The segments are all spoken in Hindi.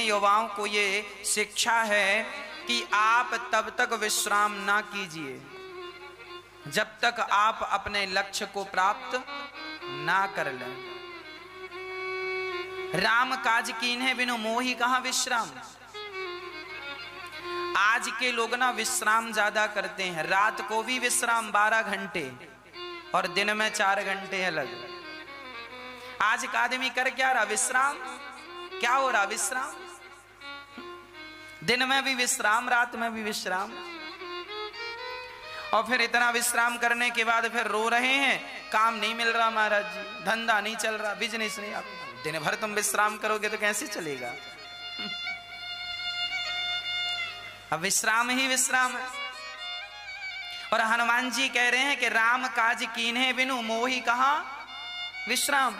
युवाओं को ये शिक्षा है कि आप तब तक विश्राम ना कीजिए जब तक आप अपने लक्ष्य को प्राप्त ना कर लें। राम काज कीन्हे बिनु मोहि कहाँ विश्राम। आज के लोग ना विश्राम ज्यादा करते हैं, रात को भी विश्राम 12 घंटे और दिन में 4 घंटे अलग। आज का आदमी कर क्या रहा? विश्राम। क्या हो रहा? विश्राम। दिन में भी विश्राम, रात में भी विश्राम, और फिर इतना विश्राम करने के बाद फिर रो रहे हैं काम नहीं मिल रहा महाराज जी, धंधा नहीं चल रहा, बिजनेस नहीं। आप दिन भर तुम विश्राम करोगे तो कैसे चलेगा? अब विश्राम ही विश्राम है। और हनुमान जी कह रहे हैं कि राम काज कीन्हे बिनु मोहि कहाँ विश्राम।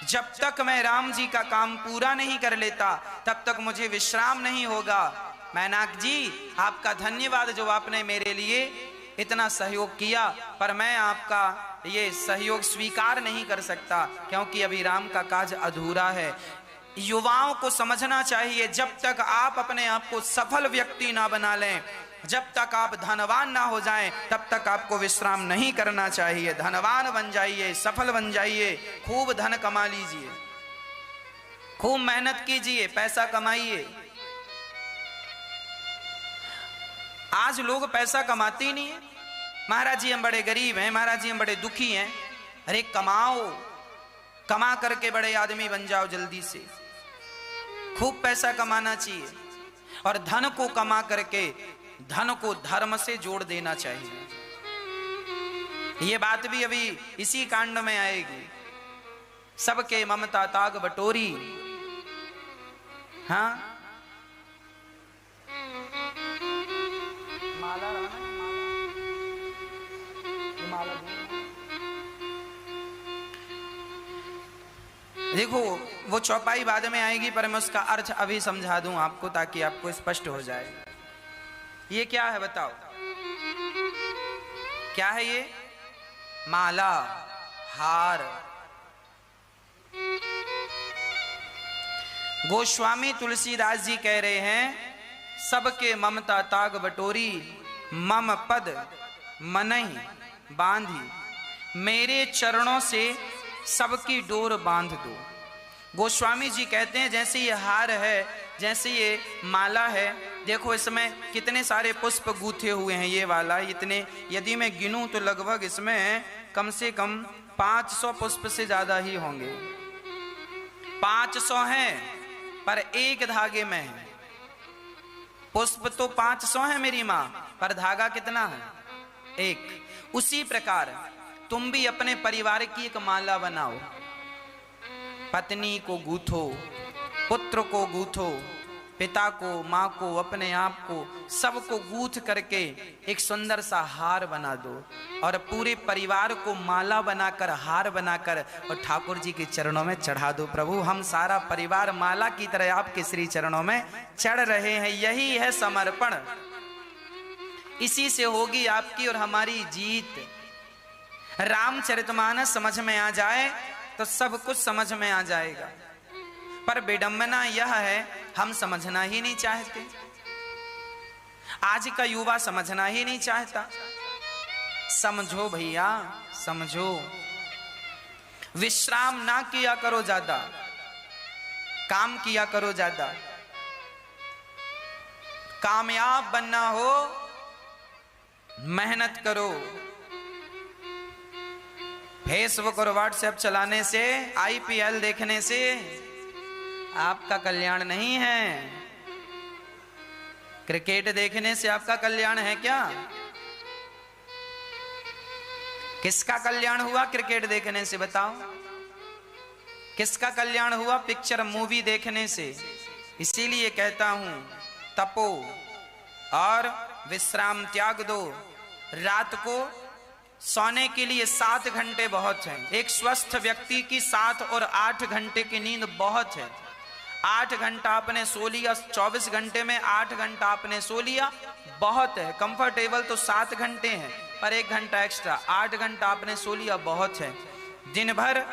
जब तक मैं राम जी का काम पूरा नहीं कर लेता तब तक मुझे विश्राम नहीं होगा। मैनाक जी आपका धन्यवाद जो आपने मेरे लिए इतना सहयोग किया, पर मैं आपका ये सहयोग स्वीकार नहीं कर सकता क्योंकि अभी राम का काज अधूरा है। युवाओं को समझना चाहिए जब तक आप अपने आप को सफल व्यक्ति ना बना लें, जब तक आप धनवान ना हो जाएं, तब तक आपको विश्राम नहीं करना चाहिए। धनवान बन जाइए, सफल बन जाइए, खूब धन कमा लीजिए, खूब मेहनत कीजिए, पैसा कमाइए। आज लोग पैसा कमाते ही नहीं है। महाराज जी हम बड़े गरीब हैं, महाराज जी हम बड़े दुखी हैं। अरे कमाओ, कमा करके बड़े आदमी बन जाओ जल्दी से। खूब पैसा कमाना चाहिए और धन को कमा करके धन को धर्म से जोड़ देना चाहिए। ये बात भी अभी इसी कांड में आएगी। सबके ममता ताग बटोरी। हाँ माला देखो वो चौपाई बाद में आएगी, पर मैं उसका अर्थ अभी समझा दूं आपको ताकि आपको स्पष्ट हो जाए। ये क्या है बताओ? क्या है ये? माला, हार। गोस्वामी तुलसीदास जी कह रहे हैं सबके ममता ताग बटोरी, मम पद मनहि बांधी, मेरे चरणों से सबकी डोर बांध दो। गोस्वामी जी कहते हैं जैसे ये हार है, जैसे ये माला है, देखो इसमें कितने सारे पुष्प गूथे हुए हैं। ये वाला इतने, यदि मैं गिनूं तो लगभग इसमें कम से कम 500 पुष्प से ज्यादा ही होंगे। 500 हैं पर एक धागे में है। पुष्प तो 500 है मेरी माँ, पर धागा कितना है? एक। उसी प्रकार तुम भी अपने परिवार की एक माला बनाओ। पत्नी को गूथो, पुत्र को गूथो, पिता को, माँ को, अपने आप को, सबको गूथ करके एक सुंदर सा हार बना दो और पूरे परिवार को माला बनाकर, हार बनाकर और ठाकुर जी के चरणों में चढ़ा दो। प्रभु हम सारा परिवार माला की तरह आपके श्री चरणों में चढ़ रहे हैं। यही है समर्पण। इसी से होगी आपकी और हमारी जीत। रामचरितमानस समझ में आ जाए तो सब कुछ समझ में आ जाएगा, पर विडंबना यह है हम समझना ही नहीं चाहते। आज का युवा समझना ही नहीं चाहता। समझो भैया, समझो। विश्राम ना किया करो ज्यादा, काम किया करो ज्यादा। कामयाब बनना हो मेहनत करो। फेसबुक और व्हाट्सएप चलाने से, आईपीएल देखने से आपका कल्याण नहीं है। क्रिकेट देखने से आपका कल्याण है क्या? किसका कल्याण हुआ क्रिकेट देखने से बताओ? किसका कल्याण हुआ पिक्चर मूवी देखने से? इसीलिए कहता हूं तपो और विश्राम त्याग दो। रात को सोने के लिए 7 घंटे बहुत है। एक स्वस्थ व्यक्ति की 7 और 8 घंटे की नींद बहुत है। 8 घंटा आपने सो लिया, 24 घंटे में 8 घंटा आपने सो लिया, बहुत है। कंफर्टेबल तो 7 घंटे हैं, पर 1 घंटा एक्स्ट्रा, 8 घंटा आपने सो लिया, बहुत है। दिन भर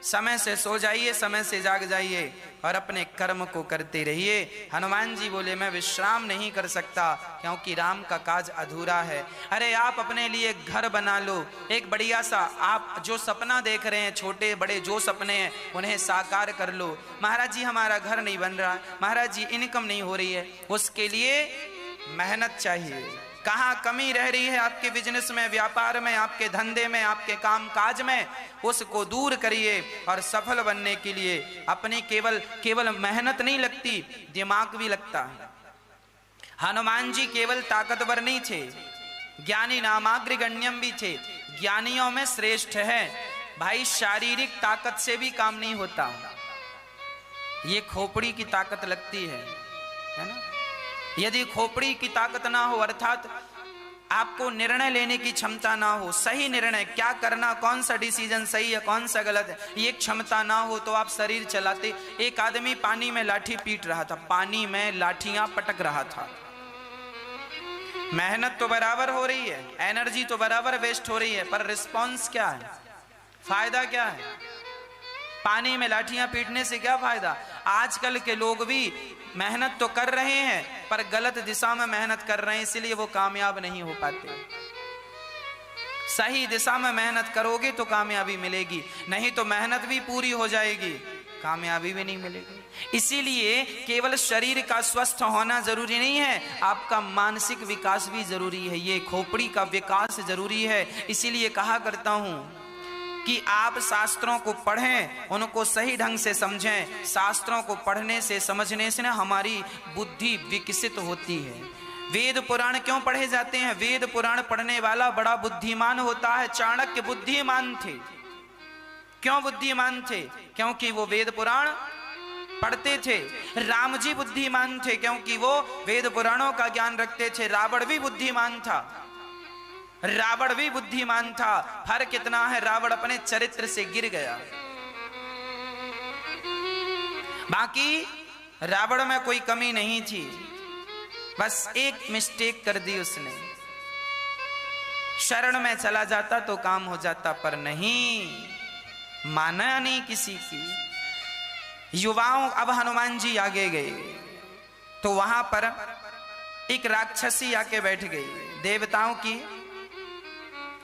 समय से सो जाइए, समय से जाग जाइए और अपने कर्म को करते रहिए। हनुमान जी बोले मैं विश्राम नहीं कर सकता क्योंकि राम का काज अधूरा है। अरे आप अपने लिए घर बना लो, एक बढ़िया सा, आप जो सपना देख रहे हैं, छोटे बड़े जो सपने हैं उन्हें साकार कर लो। महाराज जी हमारा घर नहीं बन रहा, महाराज जी इनकम नहीं हो रही है, उसके लिए मेहनत चाहिए। कहाँ कमी रह रही है आपके बिजनेस में, व्यापार में, आपके धंधे में, आपके काम काज में, उसको दूर करिए। और सफल बनने के लिए अपनी केवल मेहनत नहीं लगती, दिमाग भी लगता है। हनुमान जी केवल ताकतवर नहीं थे, ज्ञानी नामाग्रगण्यम भी थे, ज्ञानियों में श्रेष्ठ है। भाई शारीरिक ताकत से भी काम नहीं होता, ये खोपड़ी की ताकत लगती है ना। यदि खोपड़ी की ताकत ना हो, अर्थात आपको निर्णय लेने की क्षमता ना हो, सही निर्णय क्या करना, कौन सा डिसीजन सही है कौन सा गलत है, ये क्षमता ना हो तो आप शरीर चलाते। एक आदमी पानी में लाठी पीट रहा था, पानी में लाठियां पटक रहा था, मेहनत तो बराबर हो रही है, एनर्जी तो बराबर वेस्ट हो रही है, पर रिस्पॉन्स क्या है, फायदा क्या है? पानी में लाठियां पीटने से क्या फायदा? आजकल के लोग भी मेहनत तो कर रहे हैं पर गलत दिशा में मेहनत कर रहे हैं, इसलिए वो कामयाब नहीं हो पाते। सही दिशा में मेहनत करोगे तो कामयाबी मिलेगी, नहीं तो मेहनत भी पूरी हो जाएगी, कामयाबी भी नहीं मिलेगी। इसीलिए केवल शरीर का स्वस्थ होना जरूरी नहीं है, आपका मानसिक विकास भी जरूरी है, ये खोपड़ी का विकास जरूरी है। इसीलिए कहा करता हूं कि आप शास्त्रों को पढ़ें, उनको सही ढंग से समझें। शास्त्रों को पढ़ने से समझने से ना हमारी बुद्धि विकसित होती है। वेद पुराण क्यों पढ़े जाते हैं? वेद पुराण पढ़ने वाला बड़ा बुद्धिमान होता है। चाणक्य बुद्धिमान थे। क्यों बुद्धिमान थे? क्योंकि वो वेद पुराण पढ़ते थे। राम जी बुद्धिमान थे क्योंकि वो वेद पुराणों का ज्ञान रखते थे। रावण भी बुद्धिमान था, रावण भी बुद्धिमान था। फर्क कितना है, रावण अपने चरित्र से गिर गया, बाकी रावण में कोई कमी नहीं थी, बस एक मिस्टेक कर दी उसने। शरण में चला जाता तो काम हो जाता, पर नहीं माना नहीं किसी की। युवाओं, अब हनुमान जी आगे गए तो वहां पर एक राक्षसी आके बैठ गई, देवताओं की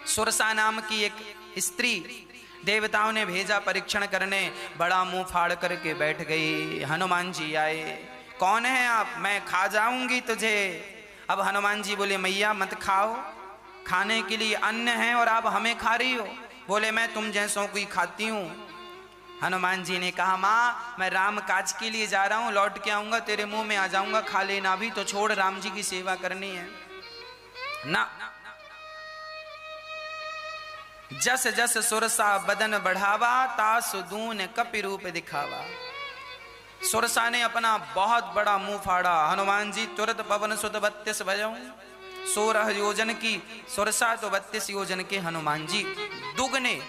सुरसा नाम की एक स्त्री। देवताओं ने भेजा परीक्षण करने, बड़ा मुंह फाड़ करके बैठ गई। हनुमान जी आए, कौन है आप? मैं खा जाऊंगी तुझे। अब हनुमान जी बोले मैया मत खाओ, खाने के लिए अन्न है और आप हमें खा रही हो। बोले मैं तुम जैसों को ही खाती हूं। हनुमान जी ने कहा माँ मैं राम काज के लिए जा रहा हूं, लौट के आऊंगा तेरे मुंह में आ जाऊंगा, खा लेना भी तो छोड़, राम जी की सेवा करनी है ना। जस जस सुरसा बदन बढ़ावा, तास दून कपि रूप दिखावा। सुरसा ने अपना बहुत बड़ा मुंह फाड़ा। हनुमान जी तुरंत पवन सुत 32 भजऊं, 16 योजन की सुरसा तो 32 योजन के हनुमान जी दुगने।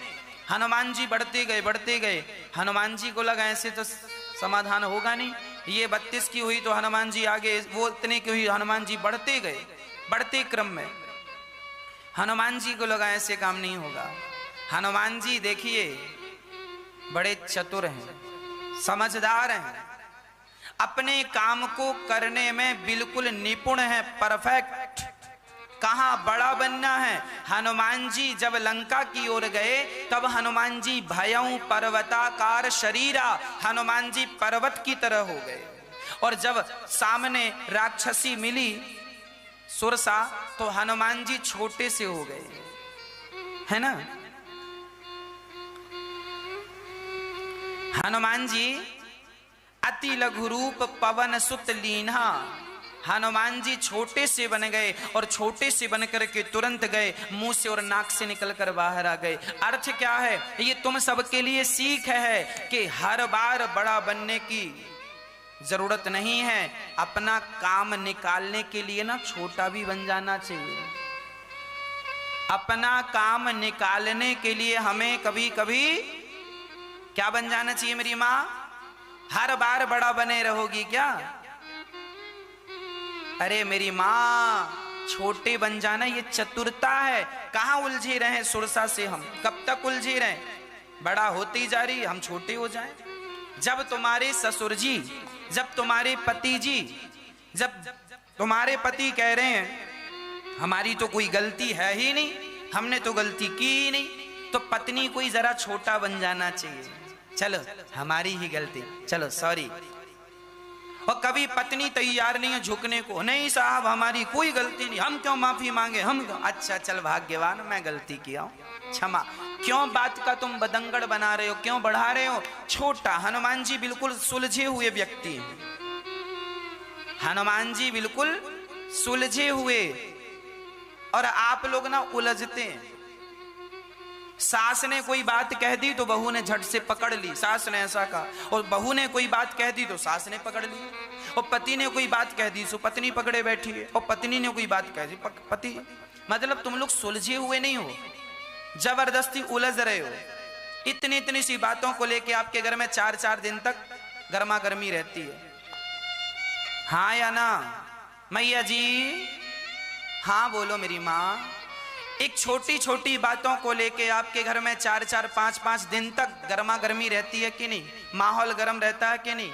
हनुमान जी बढ़ते गए बढ़ते गए। हनुमान जी को लगा ऐसे तो समाधान होगा नहीं, ये 32 की हुई तो हनुमान जी आगे, वो इतने की हुई। हनुमान जी बढ़ते गए, बढ़ते क्रम में हनुमान जी को लगा ऐसे काम नहीं होगा। हनुमान जी देखिए बड़े चतुर हैं, समझदार हैं, अपने काम को करने में बिल्कुल निपुण है, परफेक्ट। कहां बड़ा बनना है। हनुमान जी जब लंका की ओर गए तब हनुमान जी भयं पर्वताकार शरीरा, हनुमान जी पर्वत की तरह हो गए। और जब सामने राक्षसी मिली सुरसा तो हनुमान जी छोटे से हो गए, है ना। हनुमान जी अति लघु रूप पवन सुत लीन्हा, हनुमान जी छोटे से बन गए और छोटे से बन करके तुरंत गए, मुंह से और नाक से निकल कर बाहर आ गए। अर्थ क्या है? ये तुम सबके लिए सीख है कि हर बार बड़ा बनने की जरूरत नहीं है, अपना काम निकालने के लिए ना छोटा भी बन जाना चाहिए। अपना काम निकालने के लिए हमें कभी कभी क्या बन जाना चाहिए मेरी माँ? हर बार बड़ा बने रहोगी क्या? अरे मेरी माँ छोटे बन जाना ये चतुरता है। कहां उलझे रहे सुरसा से, हम कब तक उलझे रहे? बड़ा होती जा रही, हम छोटे हो जाएं। जब तुम्हारे ससुर जी, जब तुम्हारे पति जी, जब तुम्हारे पति कह रहे हैं हमारी तो कोई गलती है ही नहीं, हमने तो गलती की ही नहीं, तो पत्नी कोई जरा छोटा बन जाना चाहिए, चलो हमारी ही गलती, चलो सॉरी। और कभी पत्नी तैयार नहीं है झुकने को, नहीं साहब हमारी कोई गलती नहीं, हम क्यों माफी मांगे, हम क्यों, अच्छा चल भाग्यवान मैं गलती किया हूं, क्षमा। क्यों बात का तुम बदंगड़ बना रहे हो, क्यों बढ़ा रहे हो? छोटा, हनुमान जी बिल्कुल सुलझे हुए व्यक्ति हैं, हनुमान जी बिल्कुल सुलझे हुए, और आप लोग ना उलझते हैं। सास ने कोई बात कह दी तो बहू ने झट से पकड़ ली, सास ने ऐसा कहा, और बहू ने कोई बात कह दी तो सास ने पकड़ ली, और पति ने कोई बात कह दी तो पत्नी पकड़े बैठी है, और पत्नी ने कोई बात कह दी पति। मतलब तुम लोग सुलझे हुए नहीं हो, जबरदस्ती उलझ रहे हो। इतनी इतनी सी बातों को लेके आपके घर में 4-4 दिन तक गर्मा गर्मी रहती है। हाँ या ना मैया जी? हाँ बोलो मेरी माँ। एक छोटी छोटी बातों को लेके आपके घर में 4-4, 5-5 दिन तक गर्मा गर्मी रहती है कि नहीं? माहौल गर्म रहता है कि नहीं?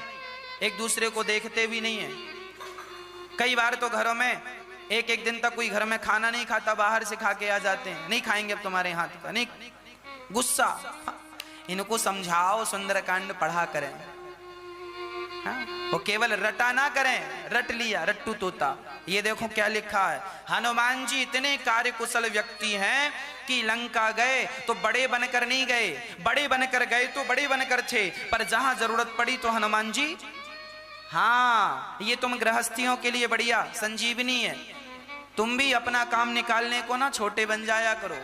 एक दूसरे को देखते भी नहीं है। कई बार तो घरों में एक दिन तक कोई घर में खाना नहीं खाता, बाहर से खा के आ जाते हैं, नहीं खाएंगे अब तुम्हारे हाथ का, नहीं, गुस्सा। इनको समझाओ सुंदरकांड पढ़ा करें, हाँ? वो केवल रटा ना करें, रट लिया रट्टू तोता। ये देखो क्या लिखा है, हनुमान जी इतने कार्य कुशल व्यक्ति हैं कि लंका गए तो बड़े बनकर नहीं गए, बड़े बनकर गए तो बड़े बनकर थे, पर जहां जरूरत पड़ी तो हनुमान जी, हाँ ये तुम गृहस्थियों के लिए बढ़िया संजीवनी है। तुम भी अपना काम निकालने को ना छोटे बन जाया करो,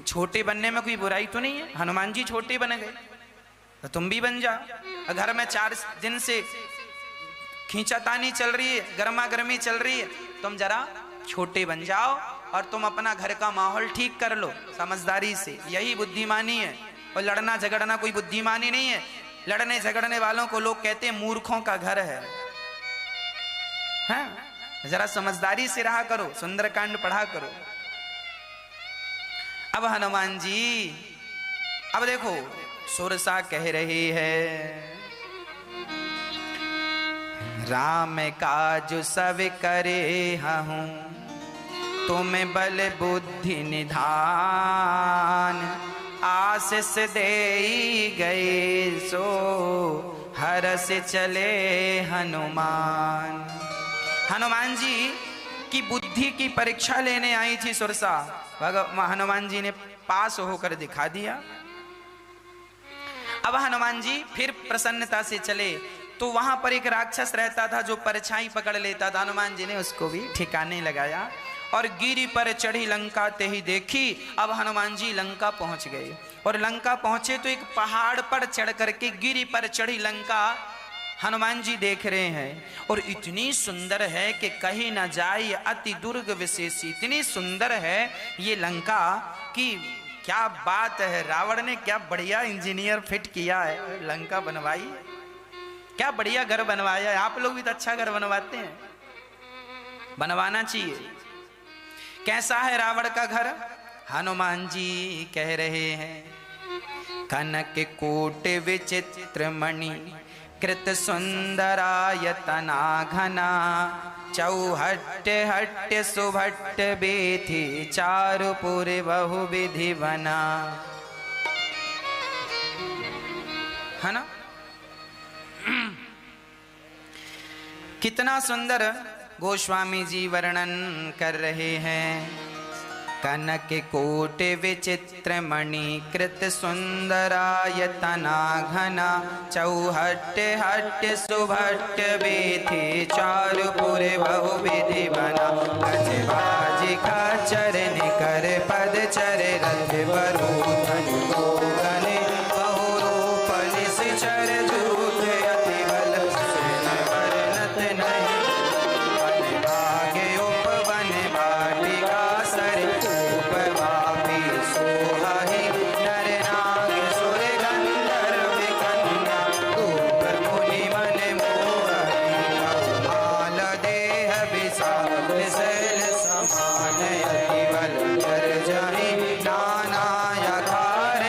छोटे बनने में कोई बुराई तो नहीं है। हनुमान जी छोटे बन गए तो तुम भी बन जाओ। घर में 4 दिन से खींचातानी चल रही है, गर्मा गर्मी चल रही है, तुम जरा छोटे बन जाओ और तुम अपना घर का माहौल ठीक कर लो समझदारी से। यही बुद्धिमानी है। और लड़ना झगड़ना कोई बुद्धिमानी नहीं है। लड़ने झगड़ने वालों को लोग कहते हैं मूर्खों का घर है। हाँ? जरा समझदारी से रहा करो, सुंदरकांड पढ़ा करो। अब हनुमान जी, अब देखो सुरसा कह रही है, राम काज सब करे हूं, तुम्हें बल बुद्धि निधान, आशीष दे गए सो हरस चले हनुमान। हनुमान जी की बुद्धि की परीक्षा लेने आई थी सुरसा, हनुमान जी ने पास होकर दिखा दिया। अब हनुमान जी फिर प्रसन्नता से चले तो वहां पर एक राक्षस रहता था जो परछाई पकड़ लेता था। हनुमान जी ने उसको भी ठिकाने लगाया और गिरी पर चढ़ी लंका ते ही देखी। अब हनुमान जी लंका पहुंच गए और लंका पहुंचे तो एक पहाड़ पर चढ़ करके गिरी पर चढ़ी लंका हनुमान जी देख रहे हैं और इतनी सुंदर है कि कहीं न जाए, अति दुर्ग विशेषी। इतनी सुंदर है ये लंका कि क्या बात है। रावण ने क्या बढ़िया इंजीनियर फिट किया है, लंका बनवाई, क्या बढ़िया घर बनवाया है। आप लोग भी तो अच्छा घर बनवाते हैं, बनवाना चाहिए। कैसा है रावण का घर? हनुमान जी कह रहे हैं, कनक कोट विचित्र मणि कृत सुंदरायतना घना, चौहट्ट हट्ट सुभट्ट बेथी चारुपुर बहु विधि बना। है ना? कितना सुंदर गोस्वामी जी वर्णन कर रहे हैं। कनक कोट विचित्र मणि कृत सुंदरायतना घना, चौहट्ट हट्ट सुभट्ट बेथी चारुपुर बहु विधि बना। गजबाज का चरण कर पद चर रथ बरूधन गोगने, बहुरूप निश्चर जूथ अति बल वर्णत नहीं। वन भाग्य उपवन वाटिका सर उपवापी सोहाहि, नर नाग सुर गंधर्व कन्या रूप मुनि मन मोहहि। माल देह विशाल शैल समान, अति बल चर जाहि नाना आकार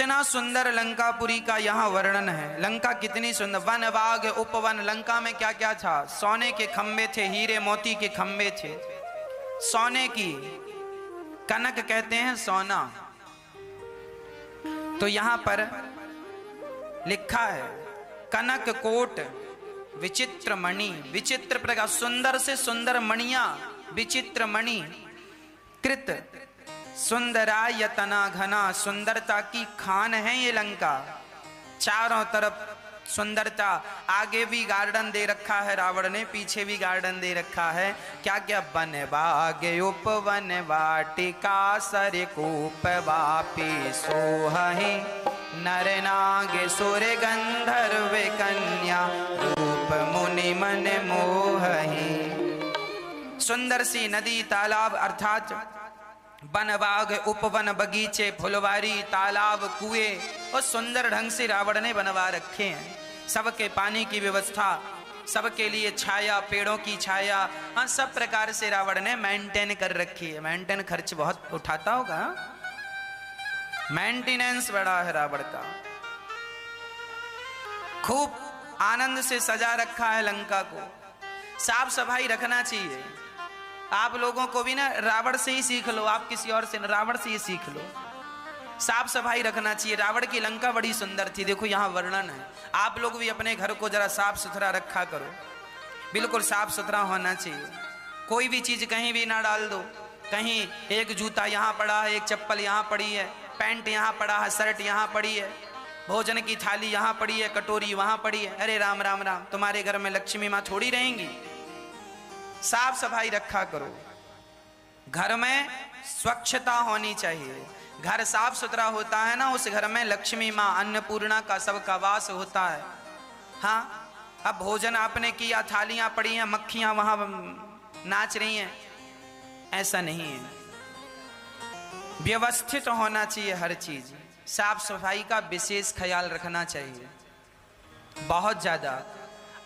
कितना सुंदर लंकापुरी का यहाँ वर्णन है। लंका कितनी सुंदर, वन बाग उपवन। लंका में क्या क्या था? सोने के खंबे थे, हीरे मोती के खंबे थे, सोने की, कनक कहते हैं सोना। तो यहां पर लिखा है कनक कोट विचित्र मणि, विचित्र प्रकार, सुंदर से सुंदर मणियां, विचित्र मणि कृत सुंदरायतना घना, सुंदरता की खान है ये लंका। चारों तरफ सुंदरता, आगे भी गार्डन दे रखा है रावण ने, पीछे भी गार्डन दे रखा है। क्या क्या? वन बाग उपवन वाटिका सरकूप वापी सोहहि, नर नाग सुर गंधर्व कन्या रूप मुनि मन मोहहि। सुंदर सी नदी तालाब अर्थात वन बाग उपवन बगीचे फुलवारी तालाब कुएं और सुंदर ढंग से रावण ने बनवा रखे हैं। सबके पानी की व्यवस्था, सबके लिए छाया, पेड़ों की छाया, हाँ सब प्रकार से रावण ने मेंटेन कर रखी है। मेंटेन खर्च बहुत उठाता होगा, मेंटेनेंस बड़ा है रावण का। खूब आनंद से सजा रखा है लंका को। साफ सफाई रखना चाहिए। आप लोगों को भी ना रावण से ही सीख लो, आप किसी और से, रावण से ही सीख लो। साफ सफाई रखना चाहिए। रावण की लंका बड़ी सुंदर थी, देखो यहाँ वर्णन है। आप लोग भी अपने घर को जरा साफ सुथरा रखा करो, बिल्कुल साफ सुथरा होना चाहिए। कोई भी चीज कहीं भी ना डाल दो। कहीं एक जूता यहाँ पड़ा है, एक चप्पल यहाँ पड़ी है, पैंट यहाँ पड़ा है, शर्ट यहाँ पड़ी है, भोजन की थाली यहाँ पड़ी है, कटोरी वहां पड़ी है। अरे राम राम राम, तुम्हारे घर में लक्ष्मी माँ थोड़ी रहेंगी। साफ सफाई रखा करो। घर में स्वच्छता होनी चाहिए। घर साफ सुथरा होता है ना, उस घर में लक्ष्मी माँ अन्नपूर्णा का सबका वास होता है। हाँ, अब भोजन आपने किया, थालियां पड़ी हैं, मक्खियां वहां नाच रही हैं, ऐसा नहीं है। व्यवस्थित होना चाहिए हर चीज। साफ सफाई का विशेष ख्याल रखना चाहिए, बहुत ज्यादा।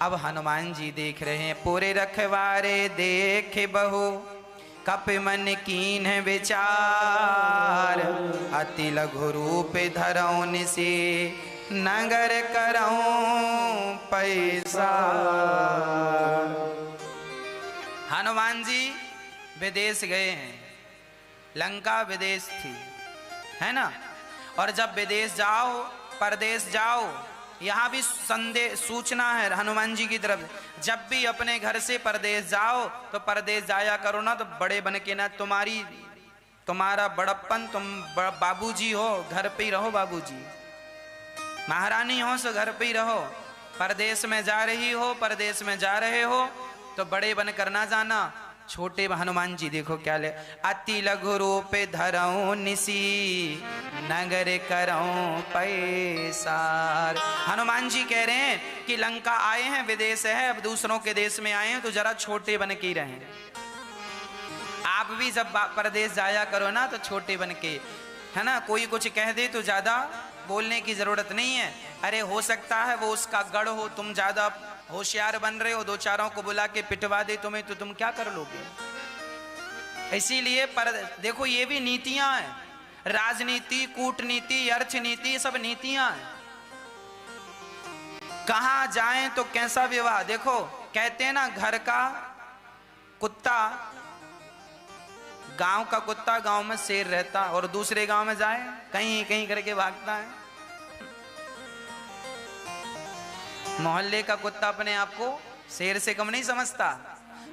अब हनुमान जी देख रहे हैं, पूरे रखवारे देखे बहु कप मन कीन विचार, अति लघु रूप धरौन से नगर करऊं पैसा। हनुमान जी विदेश गए हैं, लंका विदेश थी, है ना। और जब विदेश जाओ, परदेश जाओ, यहाँ भी संदेश सूचना है हनुमान जी की तरफ, जब भी अपने घर से परदेश जाओ तो परदेश जाया करो ना तो बड़े बन के ना, तुम्हारा बड़प्पन, तुम बाबूजी हो, घर पे ही रहो बाबूजी, महारानी हो सो घर पे ही रहो। परदेश में जा रही हो, परदेश में जा रहे हो तो बड़े बन कर ना जाना। छोटे हनुमान जी देखो क्या ले, अति लघु रूप धरऊं निसी नगर करऊं पैसार। हनुमान जी कह रहे हैं कि लंका आए हैं, विदेश है, अब दूसरों के देश में आए हैं तो जरा छोटे बन के ही रहें। आप भी जब परदेश जाया करो ना तो छोटे बन के, है ना। कोई कुछ कह दे तो ज्यादा बोलने की जरूरत नहीं है। अरे हो सकता है वो उसका गढ़ हो, तुम ज्यादा होशियार बन रहे हो, दो चारों को बुला के पिटवा दे तुम्हें, तो तुम क्या कर लोगे। इसीलिए पर देखो ये भी नीतियां हैं, राजनीति, कूटनीति, अर्थनीति, सब नीतियां हैं। कहां जाएं तो कैसा विवाह। देखो कहते हैं ना, घर का कुत्ता, गांव का कुत्ता गांव में शेर रहता, और दूसरे गांव में जाए कहीं कहीं करके भागता है। मोहल्ले का कुत्ता अपने आप को शेर से कम नहीं समझता।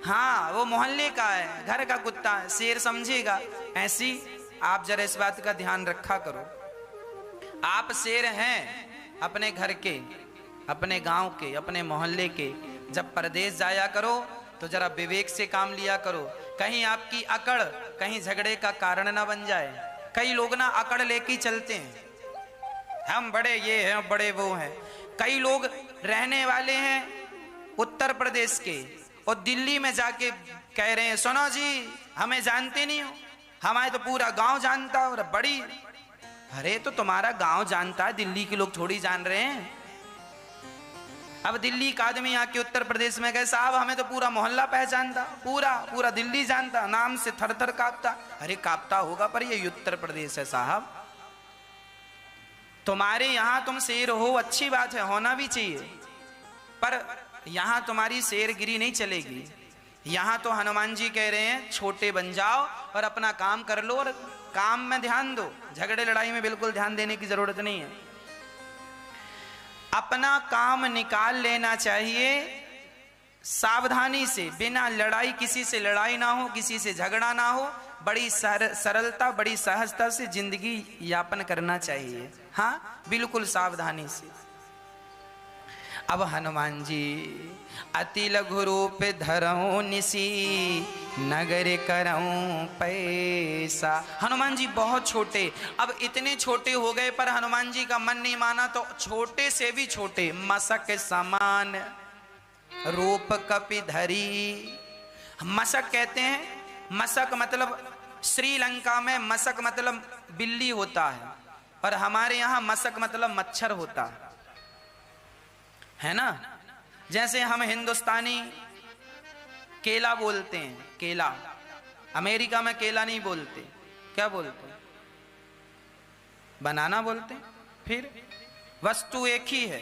हाँ, वो मोहल्ले का है, घर का कुत्ता है, शेर समझेगा। ऐसी आप जरा इस बात का ध्यान रखा करो। आप शेर हैं अपने घर के, अपने गांव के, अपने मोहल्ले के। जब परदेश जाया करो तो जरा विवेक से काम लिया करो। कहीं आपकी अकड़ कहीं झगड़े का कारण ना बन जाए। कई लोग ना अकड़ लेके चलते हैं, हम बड़े ये हैं, बड़े वो हैं। कई लोग रहने वाले हैं उत्तर प्रदेश के और दिल्ली में जाके कह रहे हैं, सुनो जी हमें जानते नहीं हो, हमारे तो पूरा गांव जानता है। और बड़ी, अरे तो तुम्हारा गांव जानता है, दिल्ली के लोग थोड़ी जान रहे हैं। अब दिल्ली का आदमी आके उत्तर प्रदेश में गए, साहब हमें तो पूरा मोहल्ला पहचानता, पूरा दिल्ली जानता, नाम से थर थर कांपता। अरे कांपता होगा पर ये उत्तर प्रदेश है साहब। तुम्हारे यहाँ तुम शेर हो, अच्छी बात है, होना भी चाहिए, पर यहाँ तुम्हारी शेरगिरी नहीं चलेगी। यहाँ तो हनुमान जी कह रहे हैं छोटे बन जाओ और अपना काम कर लो और काम में ध्यान दो, झगड़े लड़ाई में बिल्कुल ध्यान देने की जरूरत नहीं है। अपना काम निकाल लेना चाहिए सावधानी से, बिना लड़ाई, किसी से लड़ाई ना हो, किसी से झगड़ा ना हो, बड़ी सरलता, बड़ी सहजता से जिंदगी यापन करना चाहिए। हाँ, बिल्कुल सावधानी से। अब हनुमान जी अति लघु रूप धरऊं निसी, नगर करऊं पैसा। हनुमान जी बहुत छोटे, अब इतने छोटे हो गए, पर हनुमान जी का मन नहीं माना, तो छोटे से भी छोटे, मसक समान रूप कपिधरी। मसक कहते हैं, मसक मतलब श्रीलंका में मसक मतलब बिल्ली होता है, और हमारे यहाँ मसक मतलब मच्छर होता है ना। जैसे हम हिंदुस्तानी केला बोलते हैं, केला, अमेरिका में केला नहीं बोलते, क्या बोलते हैं? बनाना बोलते हैं। फिर वस्तु एक ही है,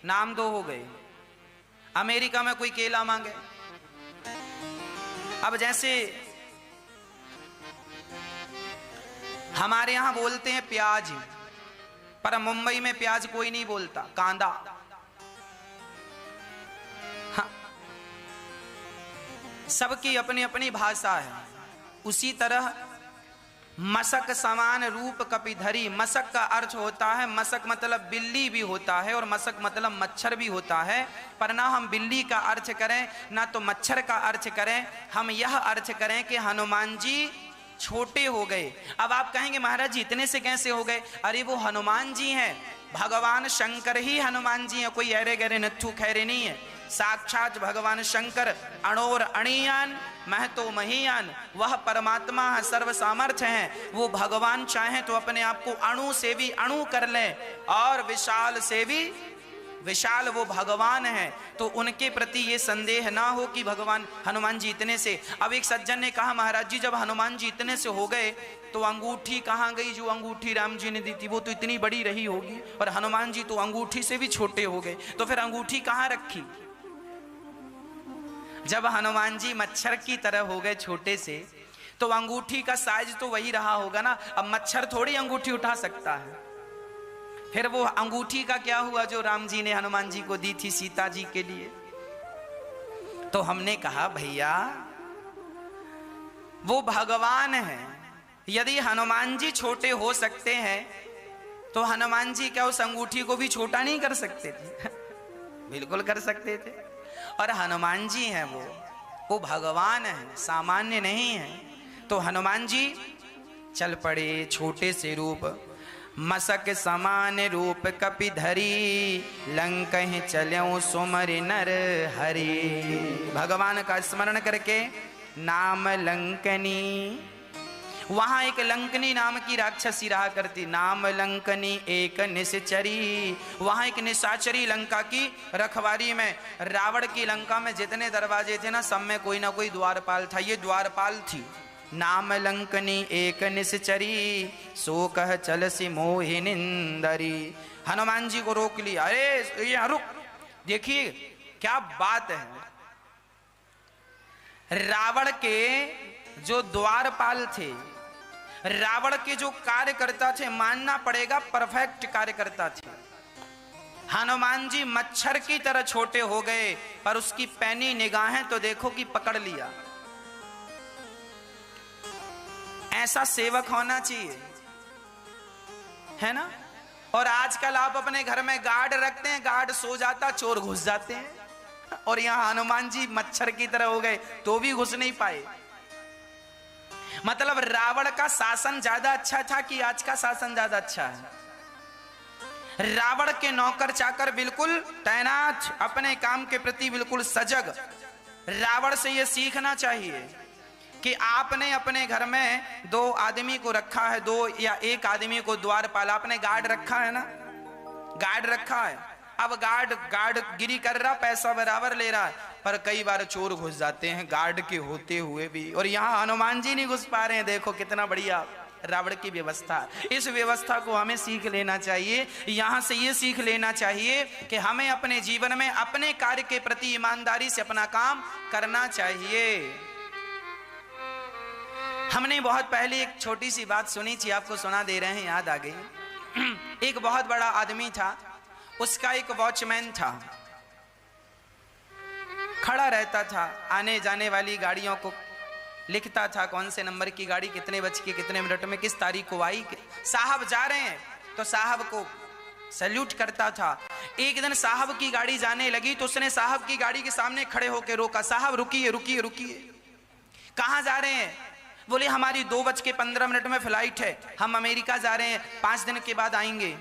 नाम दो हो गए। अमेरिका में कोई केला मांगे, अब जैसे हमारे यहां बोलते हैं प्याज, पर मुंबई में प्याज कोई नहीं बोलता, कांदा। हाँ, सबकी अपनी अपनी भाषा है। उसी तरह मसक समान रूप कपिधरी, मसक का अर्थ होता है, मसक मतलब बिल्ली भी होता है और मसक मतलब मच्छर भी होता है, पर ना हम बिल्ली का अर्थ करें ना तो मच्छर का अर्थ करें, हम यह अर्थ करें कि हनुमान जी छोटे हो गए। अब आप कहेंगे महाराज जी इतने से कैसे हो गए? अरे वो हनुमान जी हैं, भगवान शंकर ही हनुमान जी हैं, कोई अरे गहरे नथु खैरे नहीं है। साक्षात भगवान शंकर अणोर अणियान महतो महीयान, वह परमात्मा है, सर्व सामर्थ्य है। वो भगवान चाहें तो अपने आप को अणु से भी अणु कर लें और विशाल से भी विशाल वो भगवान है, तो उनके प्रति ये संदेह ना हो कि भगवान हनुमान जी इतने से। अब एक सज्जन ने कहा महाराज जी जब हनुमान जी इतने से हो गए तो अंगूठी कहाँ गई? जो अंगूठी राम जी ने दी थी वो तो इतनी बड़ी रही होगी, और हनुमान जी तो अंगूठी से भी छोटे हो गए, तो फिर अंगूठी कहाँ रखी? जब हनुमान जी मच्छर की तरह हो गए छोटे से, तो अंगूठी का साइज तो वही रहा होगा ना। अब मच्छर थोड़ी अंगूठी उठा सकता है। फिर वो अंगूठी का क्या हुआ जो राम जी ने हनुमान जी को दी थी सीता जी के लिए? तो हमने कहा भैया वो भगवान है, यदि हनुमान जी छोटे हो सकते हैं तो हनुमान जी क्या उस अंगूठी को भी छोटा नहीं कर सकते थे? बिल्कुल कर सकते थे। और हनुमान जी हैं, वो भगवान है, सामान्य नहीं है। तो हनुमान जी चल पड़े, छोटे से रूप, मसक समान रूप कपिधरी, लंकहि चल्यों सुमर नर हरि। भगवान का स्मरण करके नाम लंकनी, वहां एक लंकनी नाम की राक्षसी रहा करती, नाम लंकनी एक निशाचरी। वहां एक निशाचरी लंका की रखवारी में, रावण की लंका में जितने दरवाजे थे ना, सब में कोई ना कोई द्वारपाल था, ये द्वारपाल थी। नाम लंकनी एक निशाचरी, सो कह चलसी मोहिनिंदरी। हनुमान जी को रोक लिया, अरे ये रुक, देखिए क्या बात है। रावण के जो द्वारपाल थे, रावण के जो कार्यकर्ता थे, मानना पड़ेगा परफेक्ट कार्यकर्ता थे। हनुमान जी मच्छर की तरह छोटे हो गए, पर उसकी पैनी निगाहें तो देखो कि पकड़ लिया। ऐसा सेवक होना चाहिए, है ना। और आजकल आप अपने घर में गार्ड रखते हैं, गार्ड सो जाता, चोर घुस जाते हैं, और यहां हनुमान जी मच्छर की तरह हो गए तो भी घुस नहीं पाए। मतलब रावण का शासन ज्यादा अच्छा था कि आज का शासन ज्यादा अच्छा है? रावण के नौकर चाकर बिल्कुल तैनात, अपने काम के प्रति बिल्कुल सजग। रावण से यह सीखना चाहिए कि आपने अपने घर में 2 आदमी को रखा है, 2 या 1 आदमी को द्वारपाल, आपने गार्ड रखा है ना, गार्ड रखा है। अब गार्ड गिरी कर रहा, पैसा बराबर ले रहा है, पर कई बार चोर घुस जाते हैं गार्ड के होते हुए भी, और यहाँ हनुमान जी नहीं घुस पा रहे हैं। देखो कितना बढ़िया रावण की व्यवस्था। इस व्यवस्था को हमें सीख लेना चाहिए। यहां से ये सीख लेना चाहिए कि हमें अपने जीवन में अपने कार्य के प्रति ईमानदारी से अपना काम करना चाहिए। हमने बहुत पहले एक छोटी सी बात सुनी थी, आपको सुना दे रहे हैं, याद आ गई। एक बहुत बड़ा आदमी था, उसका एक वॉचमैन था, खड़ा रहता था, आने जाने वाली गाड़ियों को लिखता था, कौन से नंबर की गाड़ी कितने बज के कितने मिनट में किस तारीख को आई, साहब जा रहे हैं तो साहब को सैल्यूट करता था। एक दिन साहब की गाड़ी जाने लगी तो उसने साहब की गाड़ी के सामने खड़े होकर रोका, साहब रुकिए रुकिए रुकिए, कहाँ जा रहे हैं? बोले हमारी 2:15 में फ्लाइट है, हम अमेरिका जा रहे हैं, 5 दिन के बाद आएंगे।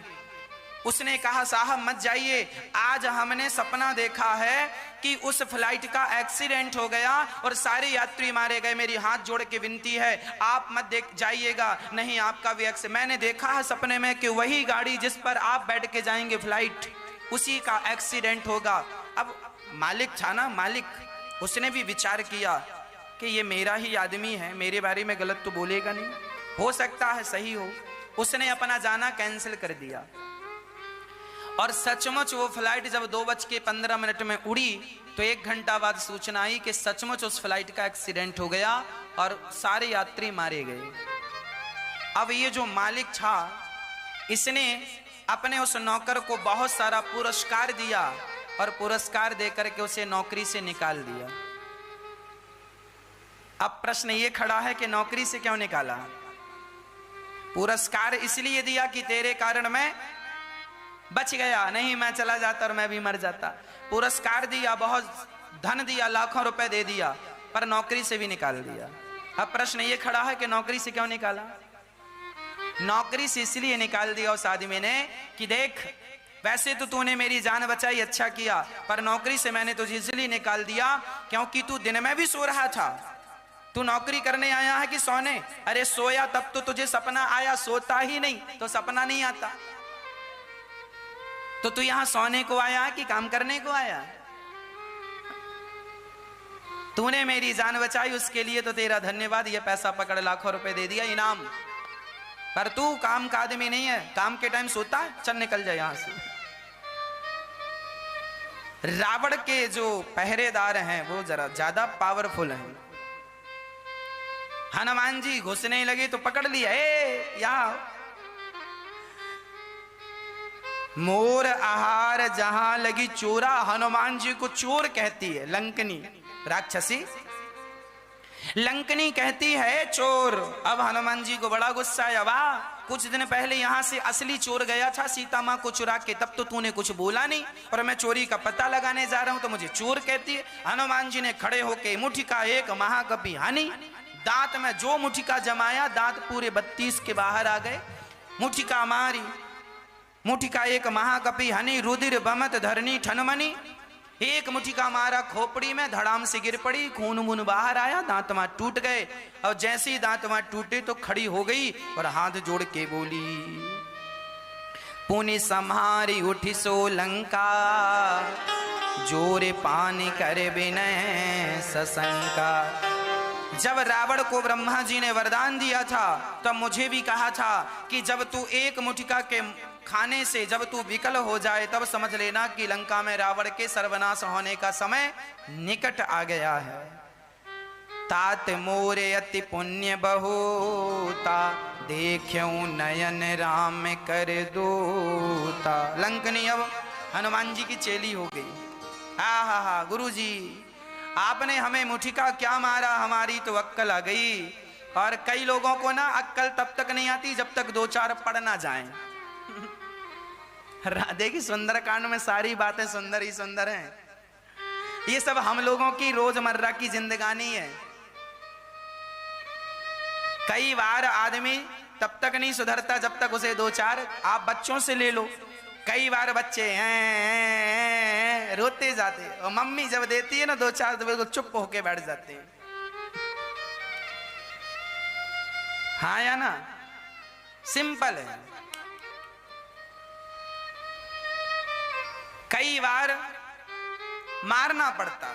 उसने कहा साहब मत जाइए, आज हमने सपना देखा है कि उस फ्लाइट का एक्सीडेंट हो गया और सारे यात्री मारे गए, मेरी हाथ जोड़ के विनती है आप मत देख जाइएगा। नहीं आपका भी मैंने देखा है सपने में कि वही गाड़ी जिस पर आप बैठ के जाएंगे फ्लाइट, उसी का एक्सीडेंट होगा। अब मालिक था ना, मालिक, उसने भी विचार किया कि ये मेरा ही आदमी है, मेरे बारे में गलत तो बोलेगा नहीं, हो सकता है सही हो। उसने अपना जाना कैंसिल कर दिया और सचमुच वो फ्लाइट जब 2:15 में उड़ी तो 1 घंटा बाद सूचना आई कि सचमुच उस फ्लाइट का एक्सीडेंट हो गया और सारे यात्री मारे गए। अब ये जो मालिक था, इसने अपने उस नौकर को बहुत सारा पुरस्कार दिया और पुरस्कार देकर के उसे नौकरी से निकाल दिया। अब प्रश्न ये खड़ा है कि नौकरी से क्यों निकाला? पुरस्कार इसलिए दिया कि तेरे कारण मैं बच गया, नहीं मैं चला जाता और मैं भी मर जाता। पुरस्कार दिया, बहुत धन दिया, लाखों रुपए दे दिया, पर नौकरी से भी निकाल दिया। अब प्रश्न ये खड़ा है कि नौकरी से क्यों निकाला? नौकरी से इसलिए निकाल दिया उस आदमी ने कि देख वैसे तो तूने मेरी जान बचाई, अच्छा किया, पर नौकरी से मैंने तुझे इसलिए निकाल दिया क्योंकि तू दिन में भी सो रहा था। तू नौकरी करने आया है कि सोने? अरे सोया तब तो तुझे सपना आया, सोता ही नहीं तो सपना नहीं आता। तो तू यहां सोने को आया कि काम करने को आया? तूने मेरी जान बचाई, उसके लिए तो तेरा धन्यवाद, ये पैसा पकड़, लाखों रुपए दे दिया इनाम, पर तू काम का आदमी नहीं है, काम के टाइम सोता है, चल निकल जाए यहां से। रावण के जो पहरेदार हैं वो जरा ज्यादा पावरफुल हैं। हनुमान जी घुसने लगे तो पकड़ लिया, ए यहां मोर आहार जहां लगी चोरा। हनुमान जी को चोर कहती है लंकनी राक्षसी, लंकनी कहती है चोर। अब हनुमान जी को बड़ा गुस्सा आया, वाह कुछ दिन पहले यहां से असली चोर गया था सीता मां को चुरा के, तब तो तूने कुछ बोला नहीं, और मैं चोरी का पता लगाने जा रहा हूं तो मुझे चोर कहती है। हनुमान जी ने खड़े होके मुठिका एक महाकपि हानि, दांत में जो मुठिका जमाया दांत पूरे 32 के बाहर आ गए। मुठिका मारी, मुठिका एक महाकपि हनी, रुधिर बमत धरनी ठनमनी। एक मुठिका मारा खोपड़ी में, धड़ाम से गिर पड़ी, खून मुन बाहर आया, दांत मां टूट गए। और जैसे ही दांत मां टूटे तो खड़ी हो गई और हाथ जोड़ के बोली, पुनि सम्हारी उठी सो लंका, जोरे पानी कर बिनय सशंका। जब रावण को ब्रह्मा जी ने वरदान दिया था तब मुझे भी कहा था कि जब तू एक मुठिका के खाने से जब तू विकल हो जाए तब समझ लेना कि लंका में रावण के सर्वनाश होने का समय निकट आ गया है। तात मोरे अति पुण्य बहुता, देख्यूं नयन राम कर दूता। लंकनी अब हनुमान जी की चेली हो गई। हा गुरु जी आपने हमें मुठिका क्या मारा, हमारी तो अक्कल आ गई। और कई लोगों को ना अक्कल तब तक नहीं आती जब तक 2-4 पढ़ ना जाएं। राधे की सुंदर कांड में सारी बातें सुंदर ही सुंदर हैं। ये सब हम लोगों की रोजमर्रा की जिंदगानी है। कई बार आदमी तब तक नहीं सुधरता जब तक उसे 2-4, आप बच्चों से ले लो, कई बार बच्चे हैं रोते जाते और मम्मी जब देती है ना 2-4 तो बिल्कुल चुप होके बैठ जाते हैं। हाँ या ना? सिंपल है। कई बार मारना पड़ता,